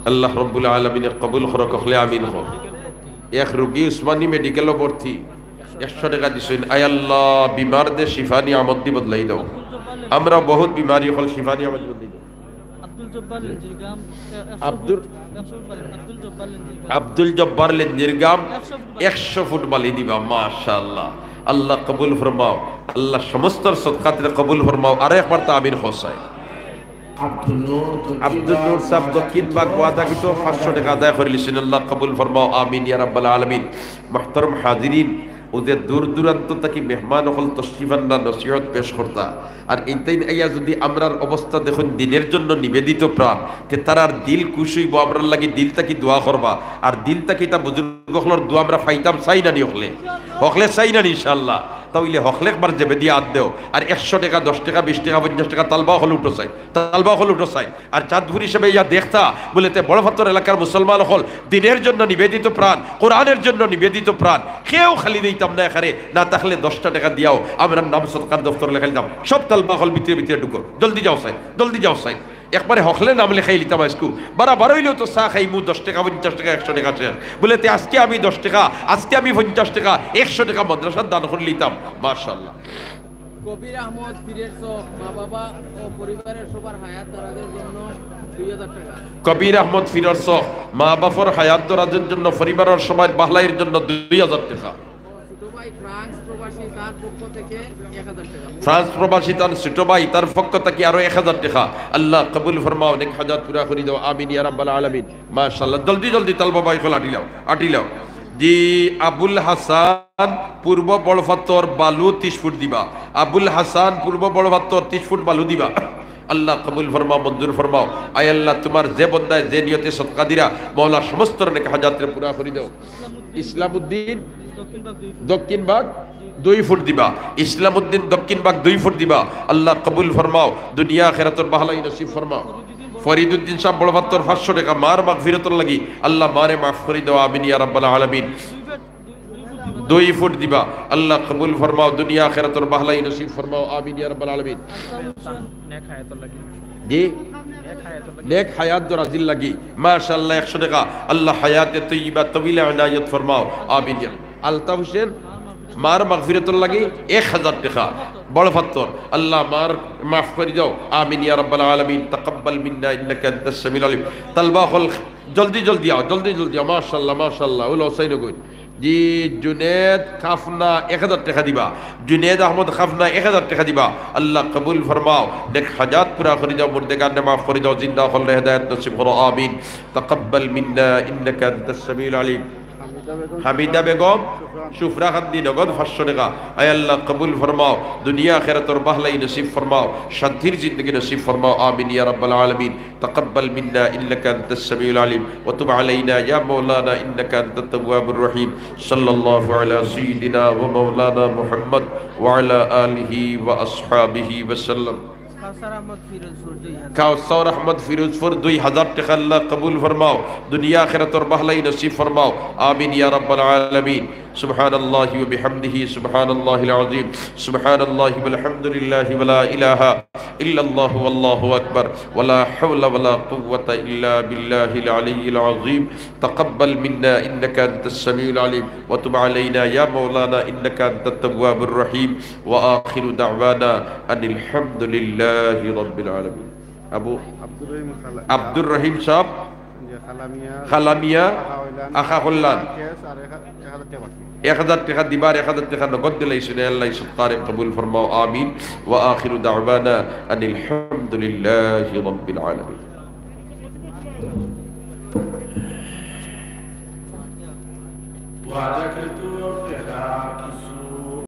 আল্লাহ রাব্বুল আলামিন কবুল করো কখলে আমিন হো এক রোগী উসমানী মেডিকেলে ভর্তি 100 টাকা দিছেন আয় আল্লাহ বিমার দে শিফা নিয়ামত দি বদলাই দাও আমরা বহুত বিমারি হল শিফানি আমার জন্য দিন আব্দুল জব্বার লেনজিরগাম আব্দুল জব্বার লেনজিরগাম 100 ফুট বালি দিবা মাশাআল্লাহ আল্লাহ কবুল ফরমাও আল্লাহ সমস্ত সদকাতে কবুল ফরমাও আর একবার তামিন হোসাই আব্দুল নূর সাহেব দক্ষিণ বাগ ওয়াদা কিতো 500 টাকা আদায় করে লিছেন আল্লাহ কবুল ফরমাও আমিন ইয়া রাব্বাল আলামিন মুহতারাম হাজিরিন ওদের দূর দূরান্ত থেকে মেহমান হল তশরিফান্না নসিহত পেশ করতা আর এইটাই আইয়া যদি আমরার অবস্থা দেখুন দিনের জন্য নিবেদিত প্রাণ তে তারার দিল খুশি হইব আমরার লাগি দিল তাকি দোয়া করবা আর দিল তাকি তা বুজুর্গ হলর দোয়া আমরা পাইতাম চাই না নি হকলে চাই না নি ইনশাআল্লাহ তাহলে হকলে একবার যেবে দিয়ে আদ দেও আর 100 টাকা 10 টাকা 20 টাকা 50 টাকা তালবা হল উঠো চাই তালবা হল উঠো চাই আর চাঁদপুর হিসেবে ইয়া দেখতা বলে তে বড় ফাত্তর এলাকার মুসলমান হল দিনের জন্য নিবেদিত প্রাণ কোরআনের জন্য নিবেদিত প্রাণ কেউ খালি দিতাম না এখানে না তাহলে 10 টাকা দিয়াও আমরা নাম সদকার দফতর লেখাই দাম সব তালবা হল ভিতরে ভিতরে ঢুকো জলদি যাও সাই একবারে হকলে নাম লেখাই লিতাম আজকু বারবার হইলেও তো চা খাইমু 10 টাকা 50 টাকা 100 টাকা শেষ বলে তে আজকে আমি 10 টাকা আজকে আমি 50 টাকা 100 টাকা মাদ্রাসার দান করে লিতাম মাশাআল্লাহ কবির আহমদ পীরের চক মা বাবা ও পরিবারের সবার হায়াত দরাজের জন্য 2000 টাকা কবির আহমদ পীরের চক মা বাবার হায়াত দরাজের জন্য পরিবারের সবার বাহলাইয়ের জন্য 2000 টাকা ফ্রান্স প্রবাসী তার ছোট ভাই তার পক্ষ থেকে আরো 1000 টাকা আল্লাহ কবুল ফরমাও নেক হাজাত পুরা করে দাও আমিন ইয়া রাব্বাল আলামিন মাশাআল্লাহ জলদি তালবা ভাই খোলা আটিলাও জি আবুল হাসান পূর্ব বড়ফাত্তর বালু 30 ফুট দিবা আবুল হাসান পূর্ব বড়ফাত্তর 30 ফুট বালু দিবা আল্লাহ কবুল ফরমাও মঞ্জুর ফরমাও আয় আল্লাহ তোমার যে বন্দায় যে নিয়তে সদকা দিরা মাওলা সমস্ত নেক হাজাতে পুরা করে দাও ইসলামউদ্দিন দক্ষিণ বাগ 2 ফুট দিবা ইসলামউদ্দিন দক্ষিণ বাগ 2 ফুট দিবা আল্লাহ কবুল ফরমাও দুনিয়া আখিরাতের বাহলাই নসিব ফরমাও ফরিদউদ্দিন সাহেব বড়বাত্তর 500 টাকা মার মাগফিরাতুল লাগি আল্লাহ মারে মাফ করে দাও আমিন ইয়া রাব্বাল আলামিন 2 ফুট দিবা আল্লাহ কবুল ফরমাও দুনিয়া আখিরাতের বাহলাই নসিব ফরমাও আমিন ইয়া রাব্বাল আলামিন নেক হায়াতুল লাগি জি নেক হায়াত দরাজিল লাগি মাশাআল্লাহ 100 টাকা আল্লাহ হায়াতে তয়্যিবা তবিলা ইনায়াত ফরমাও আমিন আলতাফ হোসেন মার মাগফিরাতুল লাগি 1000 টাকা বড় ফাত্তর আল্লাহ মার মাফ করে দাও আমিন ইয়া রাব্বাল আলামিন তাকাব্বাল মিন্না ইন্নাকা আনতাস সামিউল আলিম তালবা হল জলদি আও মাশাআল্লাহ উল হোসেন কই জি জুনেদ খাফনা 1000 টাকা দিবা জুনেদ আহমদ খাফনা 1000 টাকা দিবা আল্লাহ কবুল ফরমাও নেক হাজাত পুরা করে দাও মুর্দেগান মাফ করে দাও জিন্দা হল হেদায়েত নসিব করো আমিন তাকাব্বাল মিন্না ইন্নাকা আনতাস সামিউল আলিম হামিদা বেগম সুফরা খান্দি নগদ 500 টাকা আয় আল্লাহ কবুল ফরমাও দুনিয়া আখিরাতের বাহলাই নসিব ফরমাও শান্তির জিন্দেগি নসিব ফরমাও আমিন ইয়া রাব্বাল আলামিন তাকাব্বাল মিন্না ইন্নাকা আনতাস সামিউল আলিম ওয়া তুব আলাইনা ইয়া মাওলানা ইন্নাকা আনতাত তাওয়াবুর রহিম সাল্লাল্লাহু আলা সাইয়্যিদিনা ওয়া মাওলানা মুহাম্মদ ওয়া আলা আলিহি ওয়া আসহাবিহি ওয়া সাল্লাম কাউসার আহমদ ফিরোজপুর 2000 টাকা আল্লাহ কবুল ফরমাও দুনিয়া আখিরাতের বাহলাই নসিব ফরমাও আমিন ইয়া রাব্বাল আলামিন সুবহানাল্লাহি ওয়া বিহামদিহি সুবহানাল্লাহিল আযীম সুবহানাল্লাহি ওয়াল হামদুলিল্লাহি ওয়া লা ইলাহা ইল্লাল্লাহু ওয়াল্লাহু আকবার ওয়া লা হাওলা ওয়া লা কুওয়াতা ইল্লা বিল্লাহিল আলিয়্যিল আযীম তাকাব্বাল মিন্না ইন্নাকা আনতাস সামিউল আলিম ওয়া তুব আলাইনা ইয়া মাওলানা ইন্নাকা আনতাত তাওয়াবুর রহিম ওয়া আখিরু দাওয়ানা আনিল হামদুলিল্লাহি রাব্বিল আলামিন আবু আব্দুর রহিম সাহেব খালামিয়া আখা কল্যাণ 1000 টাকা দিবার 1000 টাকা নগদ দিলাইছেন আল্লাহ সদকারে কবুল ফরমাও আমিন ওয়া আখিরু দাওয়ানা আনিল হামদুলিল্লাহি রাব্বিল আলামিন ওয়াদাকৃত